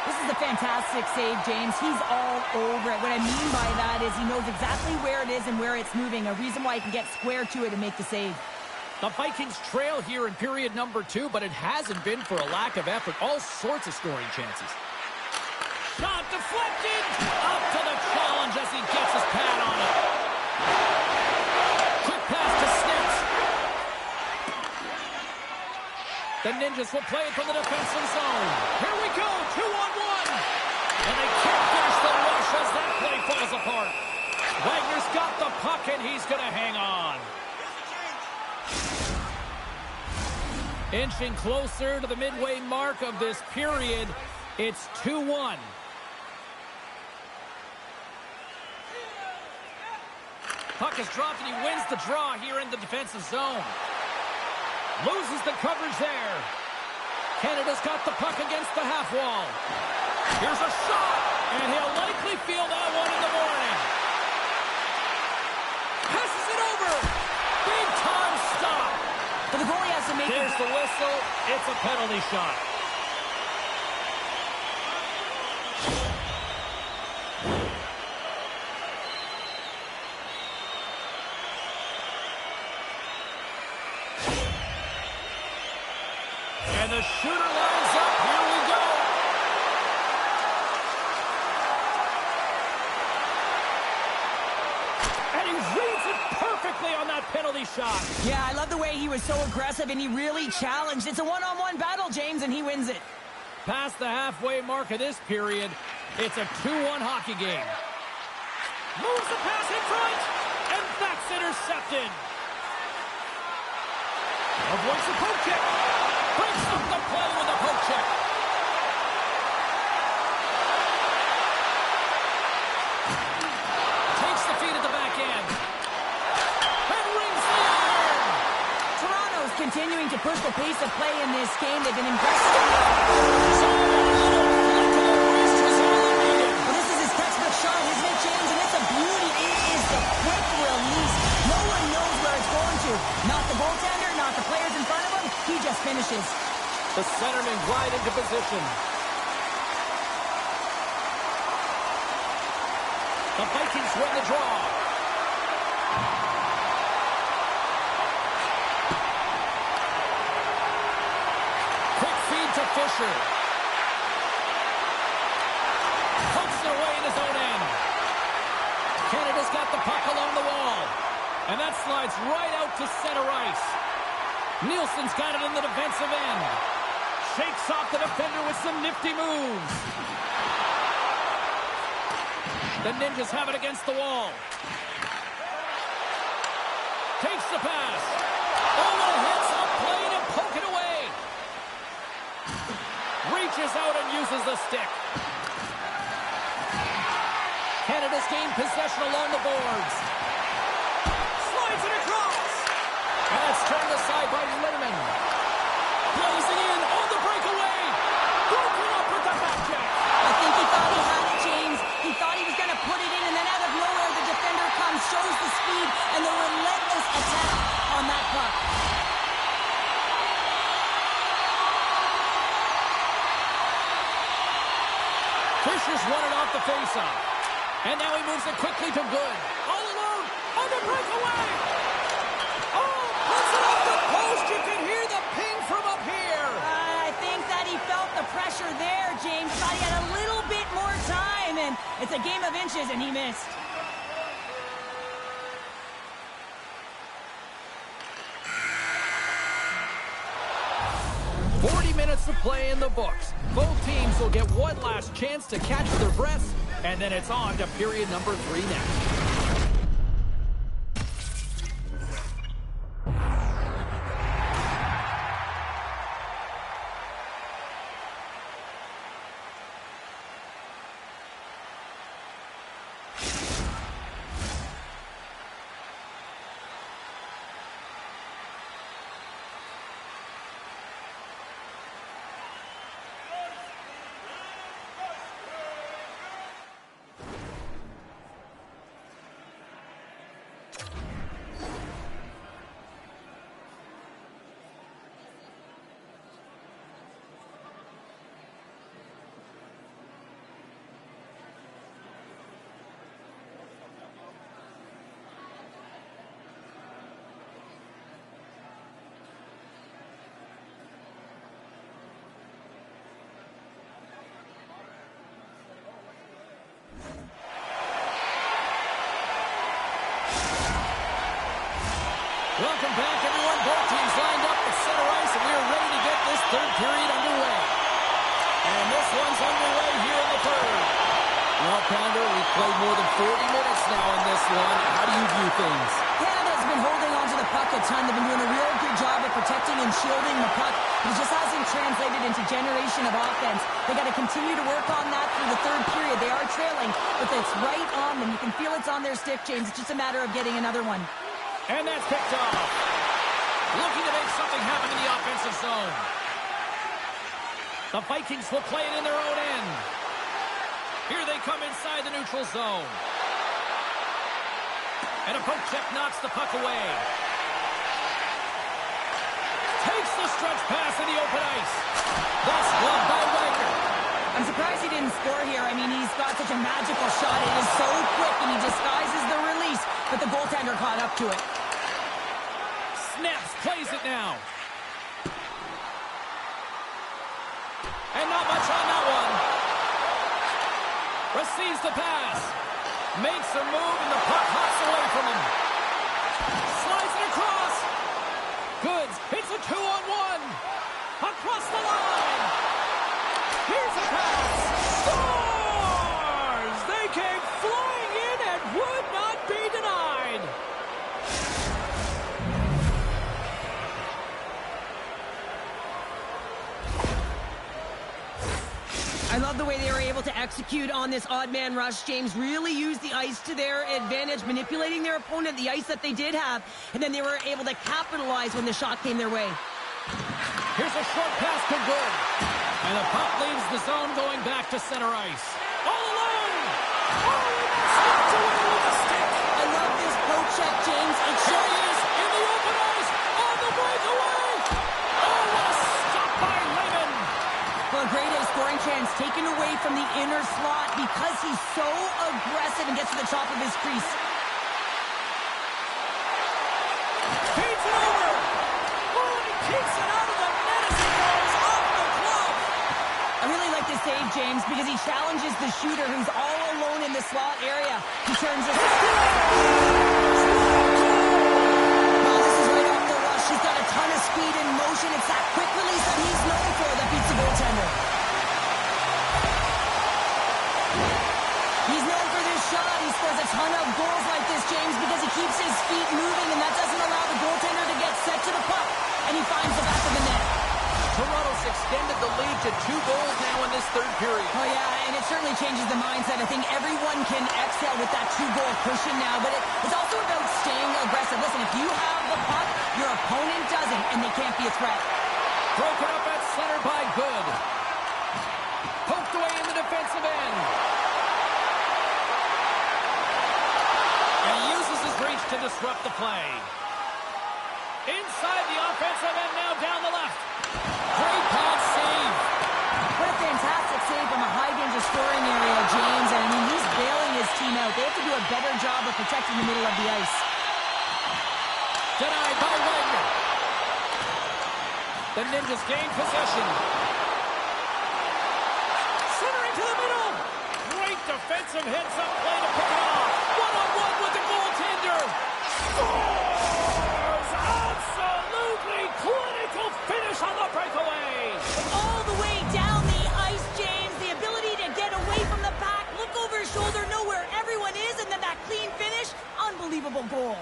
This is a fantastic save, James. He's all over it. What I mean by that is he knows exactly where it is and where it's moving. A reason why he can get square to it and make the save. The Vikings trail here in period number 2, but it hasn't been for a lack of effort. All sorts of scoring chances. Shot deflected. Up to the challenge as he gets his pad on it. Quick pass to Snips. The Ninjas will play it from the defensive zone. Here we go, 2-on-1. And they can't finish the rush as that play falls apart. Wagner's got the puck, and he's going to hang on. Inching closer to the midway mark of this period. It's 2-1. Puck is dropped, and he wins the draw here in the defensive zone. Loses the coverage there. Canada's got the puck against the half wall. Here's a shot, and he'll likely feel that one in the morning. Passes it over. Big time stop. But the goalie has to make There's the whistle. It's a penalty shot. And the shooter lines up. Here we go. And he reads it perfectly on that penalty shot. Yeah, I love the way he was so aggressive, and he really challenged. It's a one-on-one battle, James, and he wins it. Past the halfway mark of this period, it's a 2-1 hockey game. Moves the pass in front, and that's intercepted. Avoids the poke check. Breaks up the play with a poke check. continuing to push the pace of play in this game. They've been impressive. Well, this is his textbook shot, isn't it, James? And it's a beauty. It is the quick release. No one knows where it's going to. Not the goaltender, not the players in front of him. He just finishes. The centerman glide into position. The Vikings win the draw. Quick feed to Fisher. Pokes it away in his own end. Canada's got the puck along the wall. And that slides right out to center ice. Nielsen's got it in the defensive end. Shakes off the defender with some nifty moves. The Ninjas have it against the wall. Takes the pass. Oh, a heads-up play to poke it away. Reaches out and uses the stick. Canada's gained possession along the boards. Slides it across. And it's turned aside by Linneman. Plays it in on the breakaway. Broken up with the back check. I think he thought he had it, James. He thought he was going to put it in, and then out of nowhere, the defender comes, shows the speed, and the relentless attack on that puck. Fisher's won it off the faceoff. And now he moves it quickly to Good. All alone on the breakaway. Oh, puts it off the post. You can hear the ping from up here. I think that he felt the pressure there, James. Thought he had a little bit more time, and it's a game of inches, and he missed. Minutes of play in the books. Both teams will get one last chance to catch their breaths, and then it's on to period number 3 next. Welcome back, everyone. Both teams lined up at center ice, and we are ready to get this third period underway. And this one's underway here in the third. Well, Pounder, we've played more than 40 minutes now in this one. How do you view things? Canada's been holding on to the puck a ton. They've been doing a real good job of protecting and shielding the puck. It just hasn't translated into generation of offense. They got to continue to work on that through the third period. They are trailing, but it's right on them. You can feel it's on their stick, James. It's just a matter of getting another one. And that's picked off. Looking to make something happen in the offensive zone. The Vikings will play it in their own end. Here they come inside the neutral zone. And a poke check knocks the puck away. Takes the stretch pass in the open ice. That's gloved by Wagner. I'm surprised he didn't score here. I mean, he's got such a magical shot. It is so quick, and he disguises the release, but the goaltender caught up to it. Snaps, plays it now. And not much on that one. Receives the pass. Makes a move, and the puck hops away from him. Slides it across. Goods hits a 2-on-1. Across the line. Here's a pass. Scores! They came flying in and would not be denied. I love the way they were able to execute on this odd man rush, James. Really used the ice to their advantage, manipulating their opponent, the ice that they did have, and then they were able to capitalize when the shot came their way. Here's a short pass to Good. And the puck leaves the zone going back to center ice. All alone! Oh, slipped away with a stick! I love this poke check, James. It Here shows... he is in the open ice on the breakaway! Oh, what a stop by Lehman! Well, a great A scoring chance taken away from the inner slot because he's so aggressive and gets to the top of his crease. Feeds it over! Oh, and he keeps it out of the net as it goes off the glove! I really like this save, James, because he challenges the shooter who's all alone in the slot area. He turns his... Well, this is right off the rush. He's got a ton of speed and motion. It's that quick release that he's known for that beats the goaltender. He's known for this shot. He scores a ton of goals like this, James, because he keeps his feet moving, and that doesn't allow the goaltender to get set to the puck, and he finds the back of the net. Toronto's extended the lead to 2 goals now in this third period. Oh, yeah, and it certainly changes the mindset. I think everyone can exhale with that 2-goal cushion now, but it's also about staying aggressive. Listen, if you have the puck, your opponent doesn't, and they can't be a threat. Broken up at center by Good. Poked away in the defensive end. And he uses his reach to disrupt the play. Inside the offensive end now down the left. Great pass save. What a fantastic save from a high-danger scoring area, James. And, I mean, he's bailing his team out. They have to do a better job of protecting the middle of the ice. Denied by Wagner. The Ninjas gain possession. Centering to the middle. Great defensive heads-up play to pick it off. One-on-one with the goaltender. Scores! Absolutely clinical finish on the breakaway. All the way down the ice, James. The ability to get away from the back, look over his shoulder, know where everyone is, and then that clean finish. Unbelievable goal.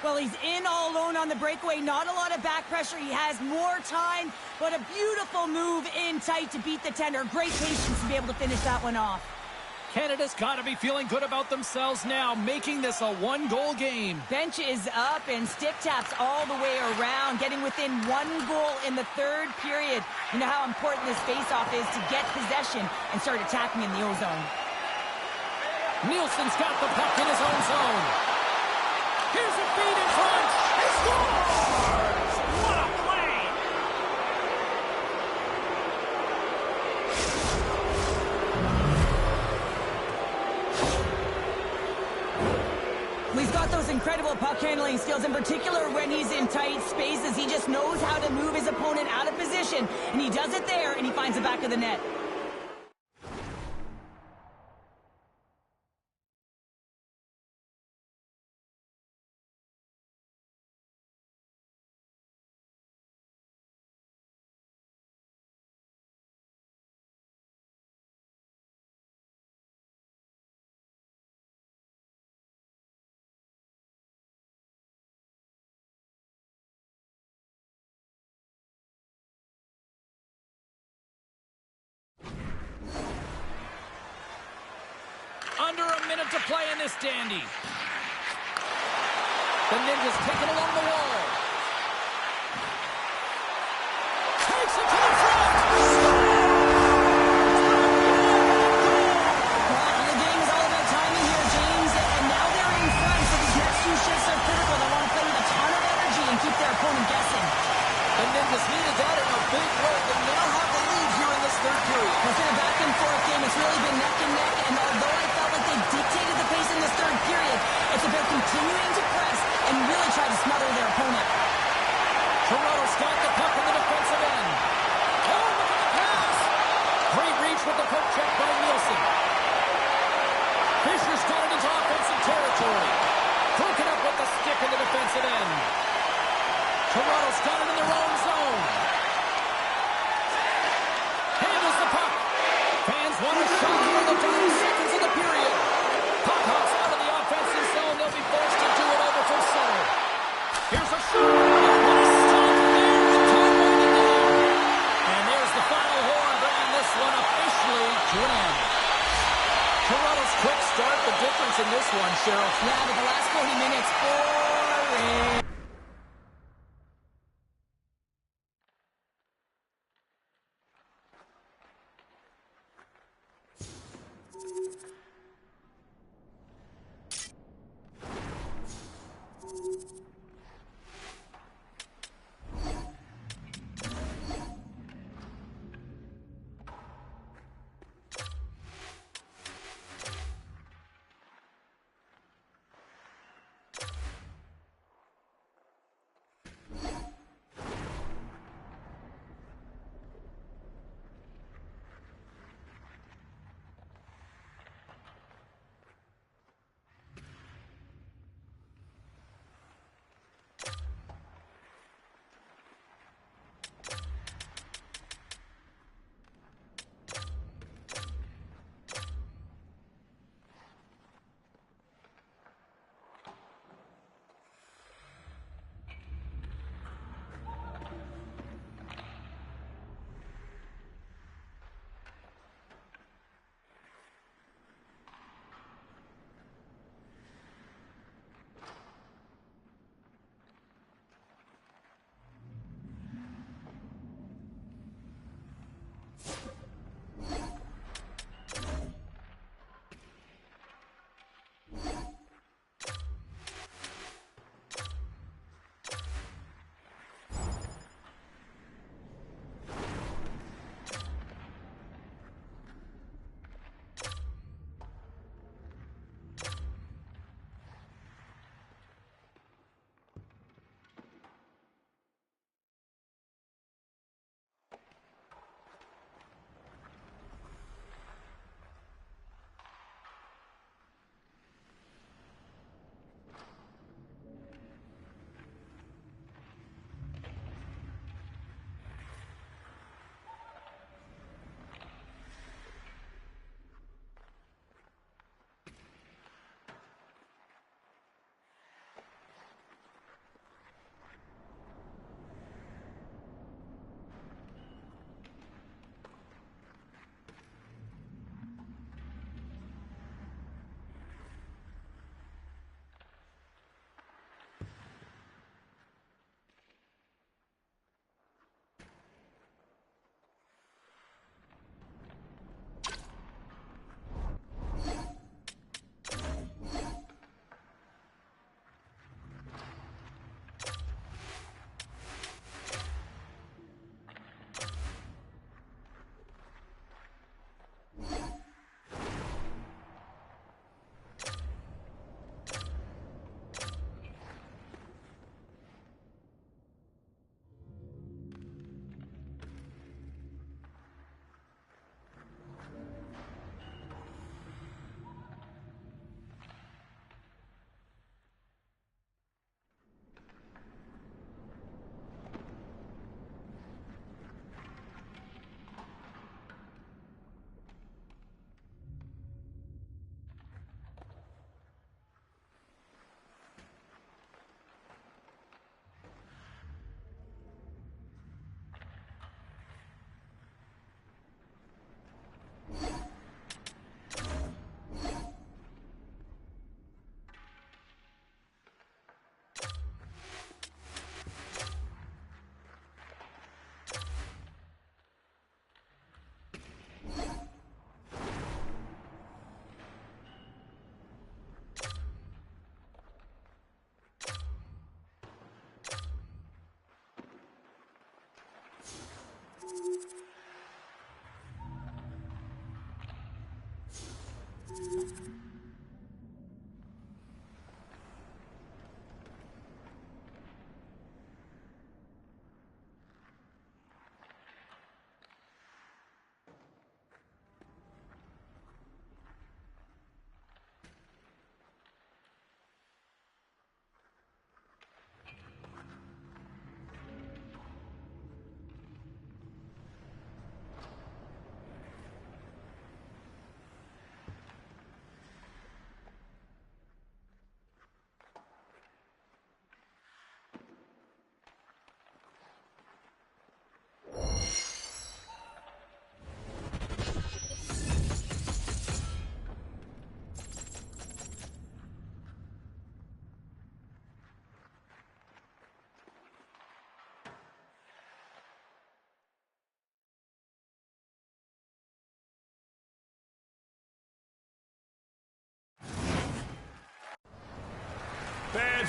Well, he's in all alone on the breakaway. Not a lot of back pressure. He has more time, but a beautiful move in tight to beat the tender. Great patience to be able to finish that one off. Canada's got to be feeling good about themselves now, making this a 1-goal game. Bench is up and stick taps all the way around, getting within 1 goal in the third period. You know how important this faceoff is to get possession and start attacking in the O-zone. Nielsen's got the puck in his own zone. Here's a feed in front. He scores! What a play! He's got those incredible puck handling skills, in particular when he's in tight spaces. He just knows how to move his opponent out of position, and he does it there, and he finds the back of the net. Under a minute to play in this dandy. The Ninjas take it along the wall. Takes it to the front. Well, the game is all about timing here, James, and now they're in front, so these next 2 shifts are critical. They want to play with a ton of energy and keep their opponent guessing. The Ninjas needed that in a big way. They now have the lead here in this third period. It's been a back-and-forth game. It's really been neck and neck, and although I felt like they dictated the pace in this third period, it's about continuing to press and really try to smother their opponent. Toronto's got the puck in the defensive end. Oh, look at the pass. Great reach with the poke check by Nielsen. Fisher's got it into offensive territory. Broken up with the stick in the defensive end. Toronto's got it in their own zone. Handles the puck. Fans want a shot here in the final seconds of the period. Puck hops out of the offensive zone. They'll be forced to do it over from center. Here's a shot. What a stop. There's time winding down. And there's the final horn, bringing this one officially to an end. Toronto's quick start, the difference in this one, Cheryl. Yeah, but the last 40 minutes, boring.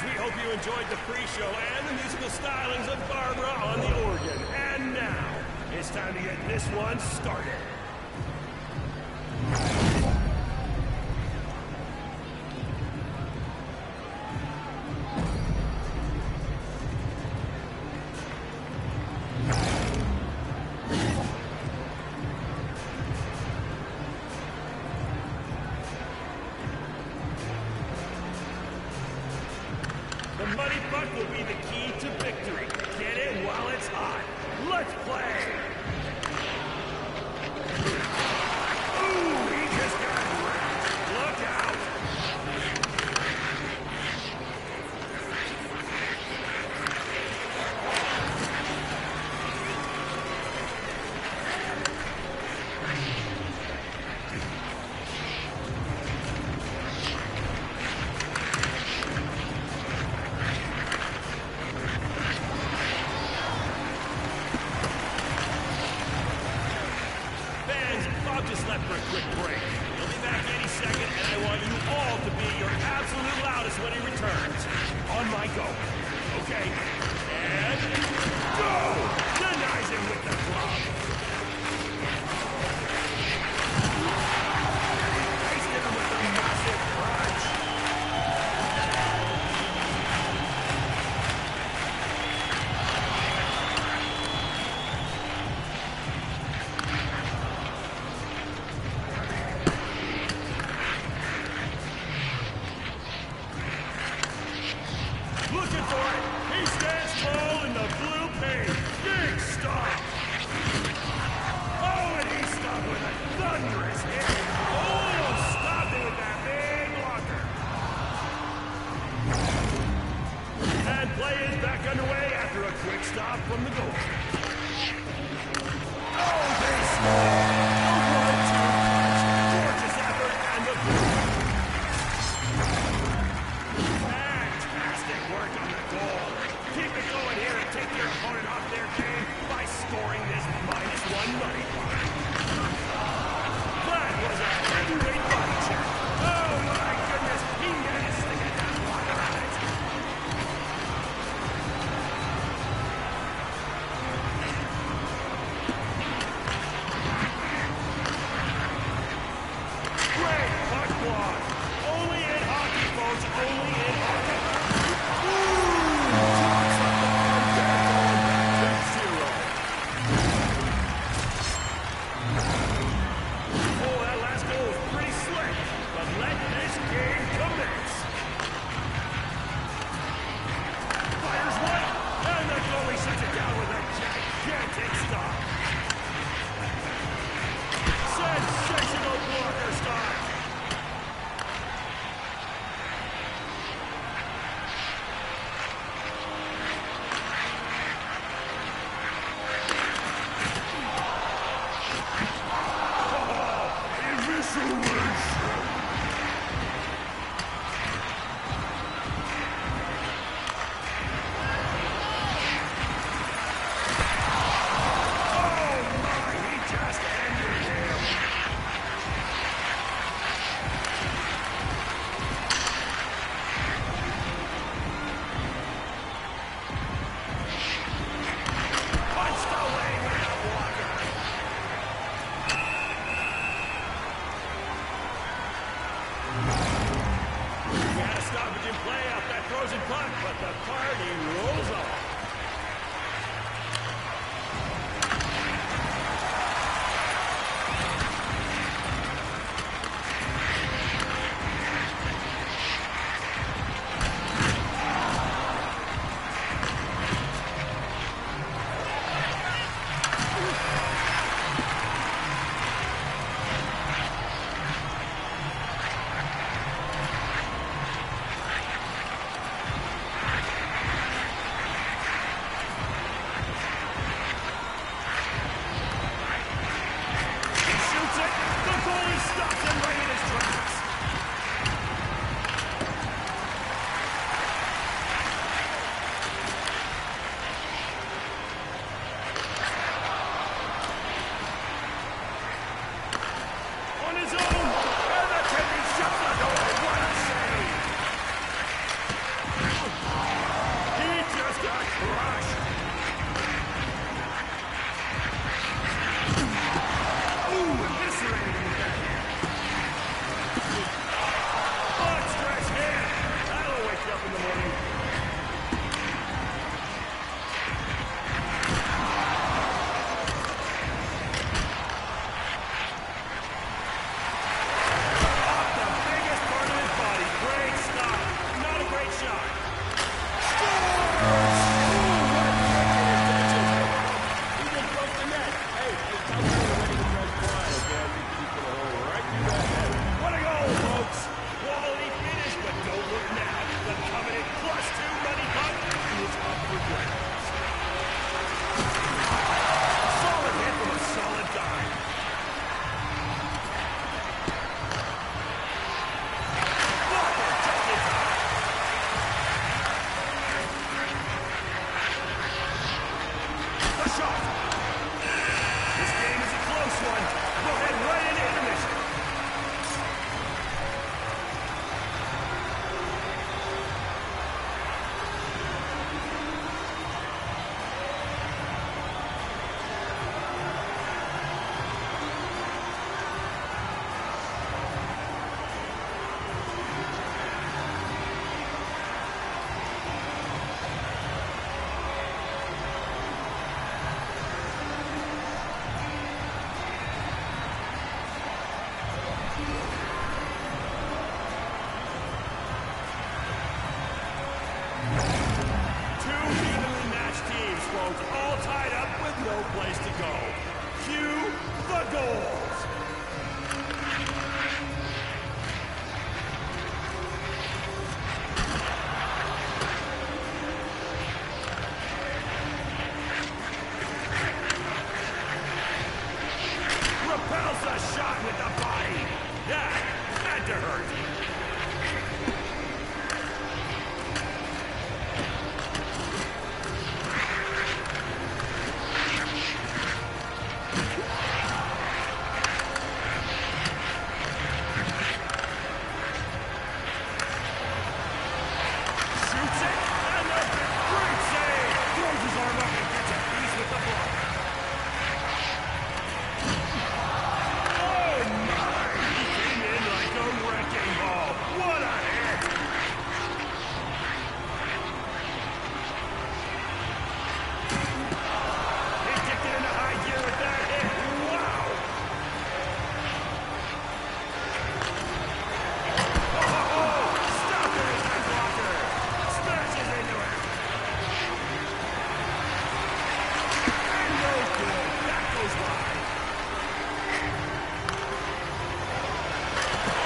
we hope you enjoyed the pre-show and the musical stylings of Barbara on the organ. And now, it's time to get this one started. The money puck will be the key to victory. Get it while it's hot. Let's play! Ooh, he just got wrecked. Look out! Bob just left for a quick break. He'll be back any second, and I want you all to be your absolute loudest when he returns. On my go. Okay? And go! Denies him with the glove. Wasted him with a massive crunch. Looking for it. He stands tall in the blue paint. Big stop. Oh, and he stopped with a thunderous hit. Oh, stopped it with that big blocker. And play is back underway after a quick stop from the goal. Oh, they score. A 1-2 punch. Gorgeous effort and the goal. Fantastic work on the goal. Keep it going here and take your opponent off their game by scoring this -1 money line. That was a heavyweight body check. Oh my goodness, he managed to get that blocker on it. Great puck block. Only in hockey, folks. Only in hockey. Sensational blocker stop! Frozen puck, but the party rolls on. folks, all tied up with no place to go. Cue the goals. Repels the shot with the body. That had to hurt. Shoots it, and the great save! Throws his arm up and gets a piece with the block. Oh my! He came in like a wrecking ball. What a hit! He kicked it into high gear with that hit. Wow! Oh! Stop it with that blocker! Smashes into it! And no good! That goes wide!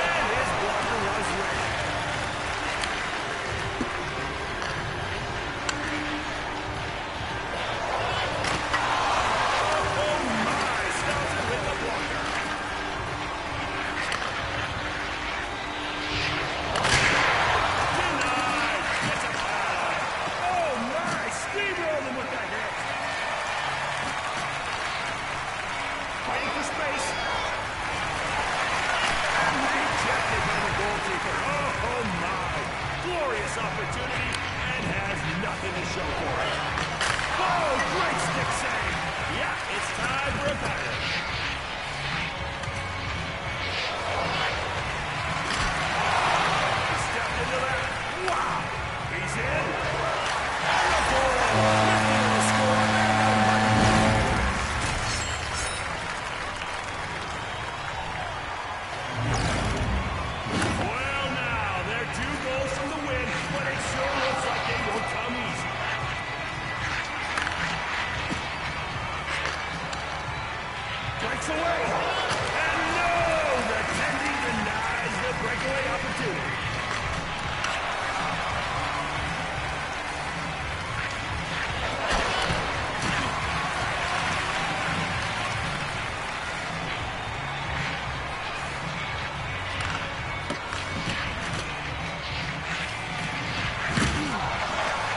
And his blocker was ready. Oh my! Stops it with the blocker. Denied! Gets a foul. Oh my! Steamrolled him with that hit. Fighting for space. And rejected by the goalkeeper. Oh my! Glorious opportunity and has nothing to show for it. Oh, great stick save. Yeah, it's time for a pattern. He stepped into that. Wow! He's in. And a goal. Lifting the score. Well, now, they're 2 goals from the win, but it sure looks like they won't come easy. Breaks away. And no! The Tendy denies the breakaway opportunity.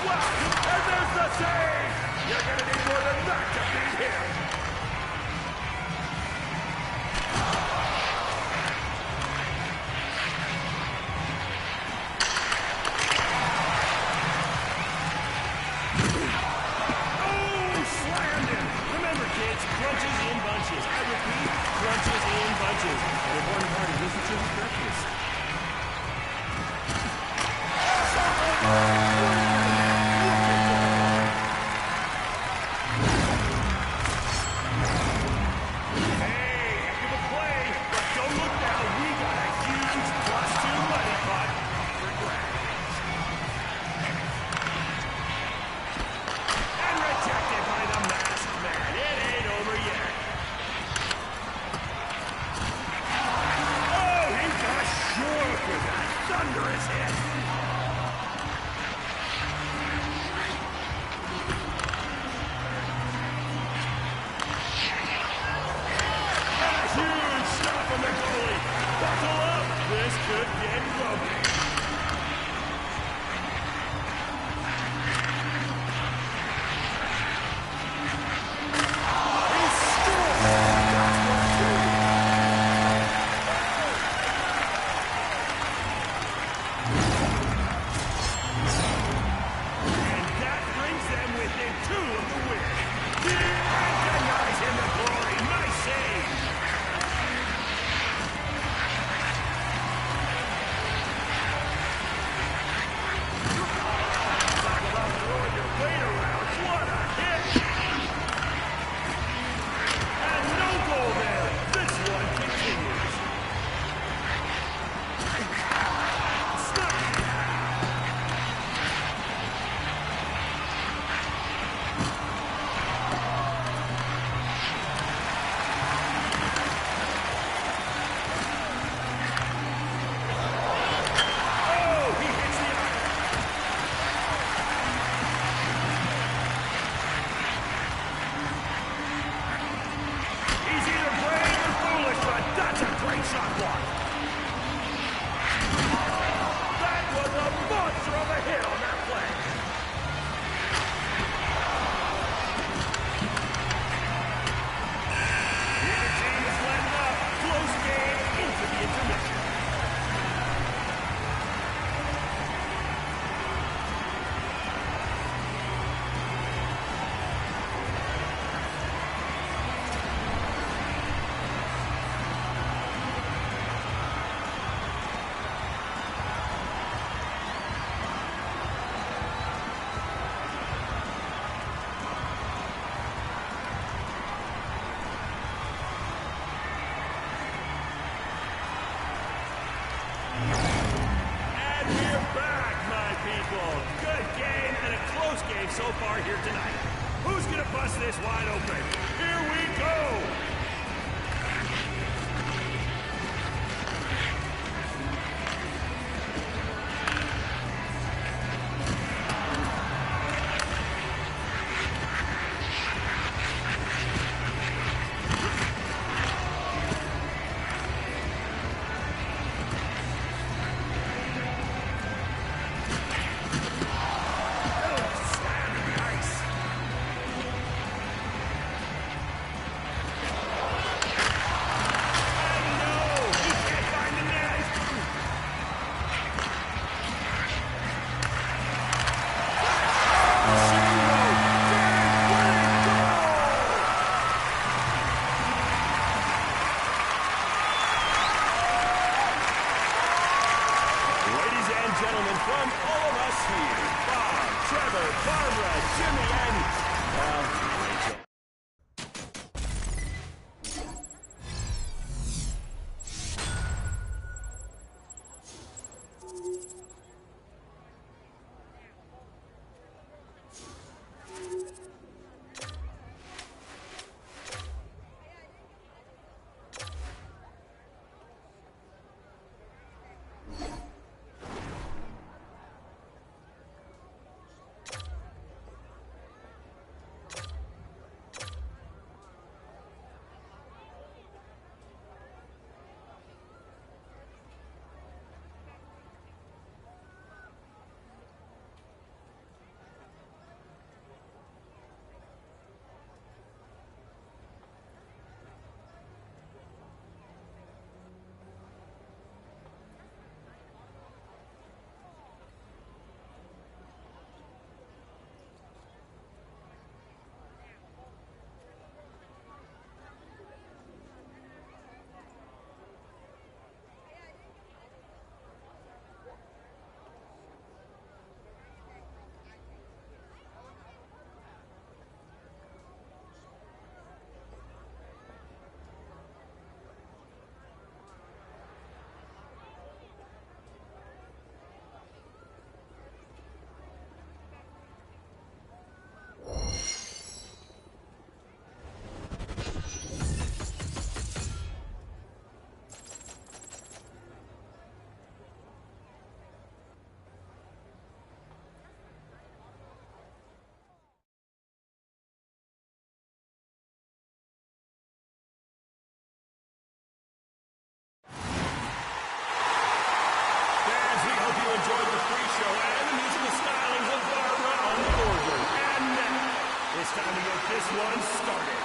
Wow! And there's the save! You're gonna need more than that to beat him. Oh, slammed him! Remember, kids, crunches in bunches. I repeat, crunches in bunches. And if one party listens to his breakfast. Hey, heck of a play, but don't look now. We got a huge +2 money pot for grabs. And rejected by the masked man. It ain't over yet. Oh, he got And we're back, my people. Good game and a close game so far here tonight. Who's going to bust this wide open? Here we go. Enjoyed the pre-show and the musical stylings of Barbara on the boardroom. And now, it's time to get this one started.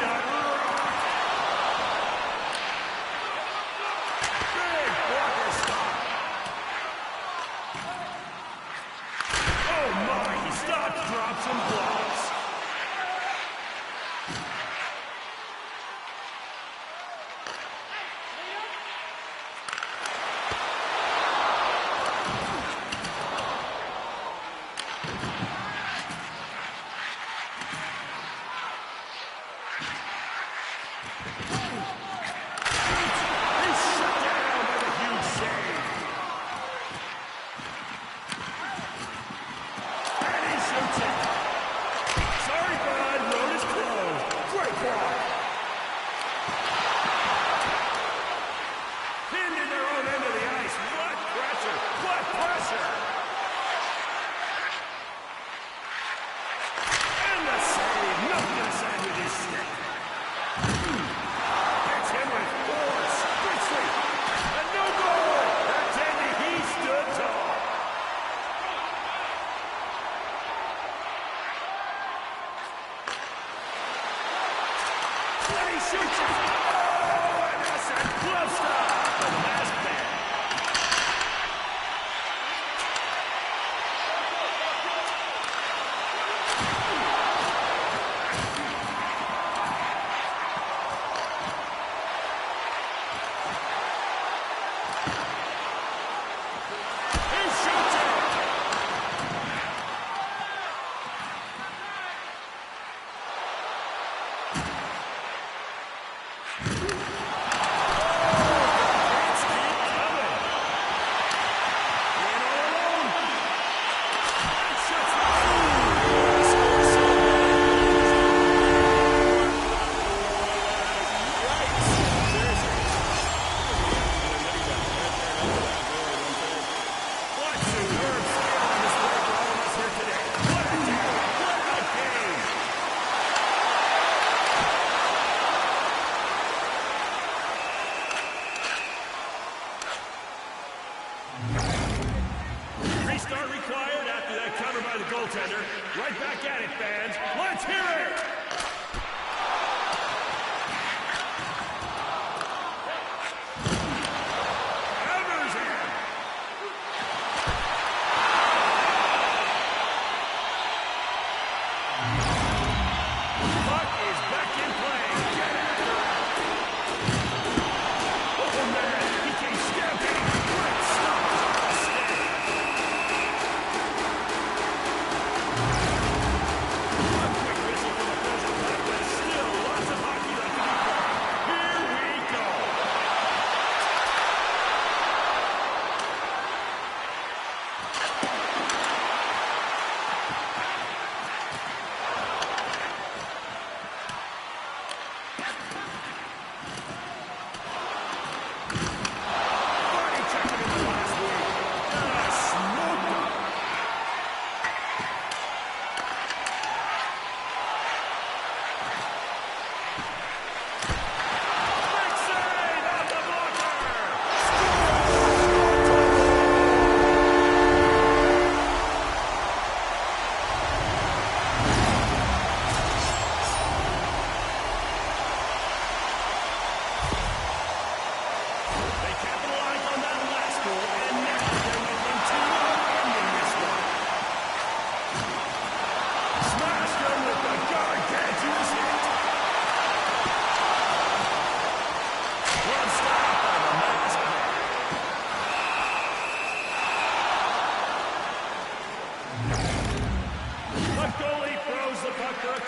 shot. Big blocker stop. Oh my, he stops, drops, and blocks. Restart required after that cover by the goaltender. Right back at it, fans. Let's hear it! Evers in. Puck is back in play. Get after it. Oh, man. He came stamping. Great stop.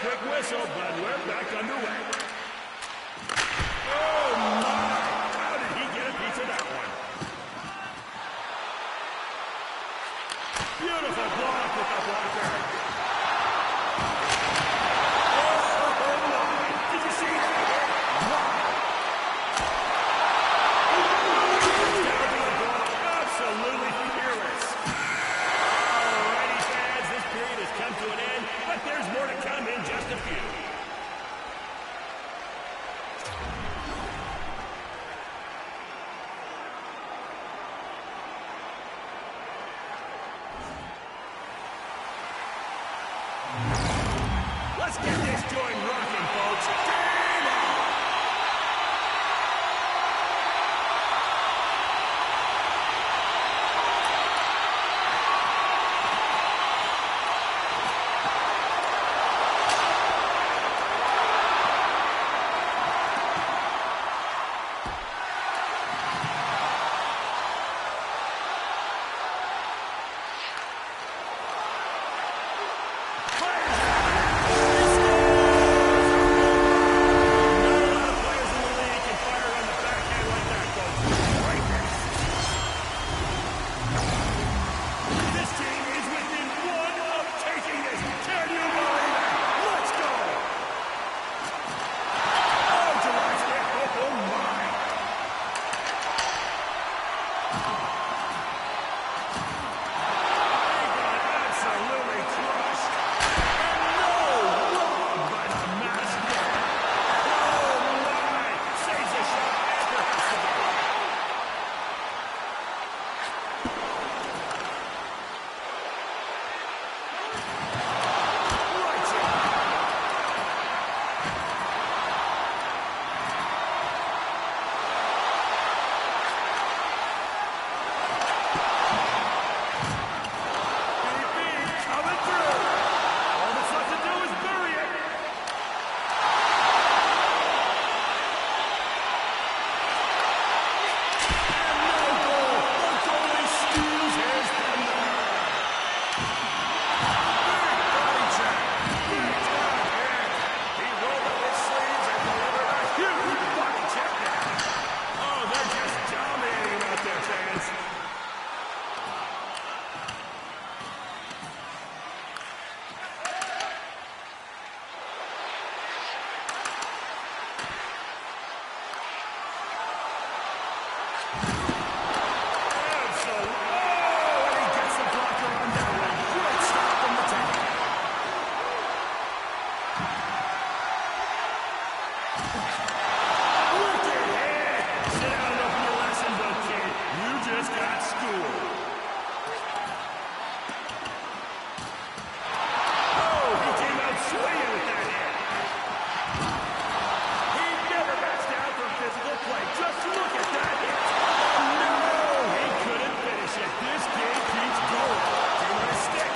Quick whistle, but we're back underway. Oh, my! How did he get a piece of that one? Beautiful block with the blocker. Oh, my! Did you see that? Wow! Down to the block. Absolutely fearless. Alrighty, fans, this period has come to an end, but there's more to come in just a few. Let's get this joint rocking, folks. Sit down and open your lesson book, kid. You just got schooled. Oh, he came out swinging with that hit. He never backs down from physical play. Just look at that hit. No, he couldn't finish it. This kid keeps going. Came on his stick.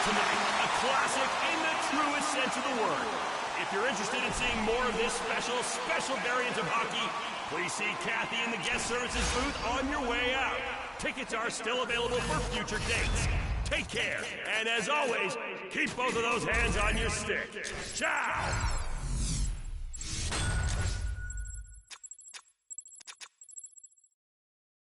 Tonight, a classic in the truest sense of the word. If you're interested in seeing more of this special variant of hockey, please see Kathy in the guest services booth on your way out. Tickets are still available for future dates. Take care, and as always, keep both of those hands on your stick. Ciao!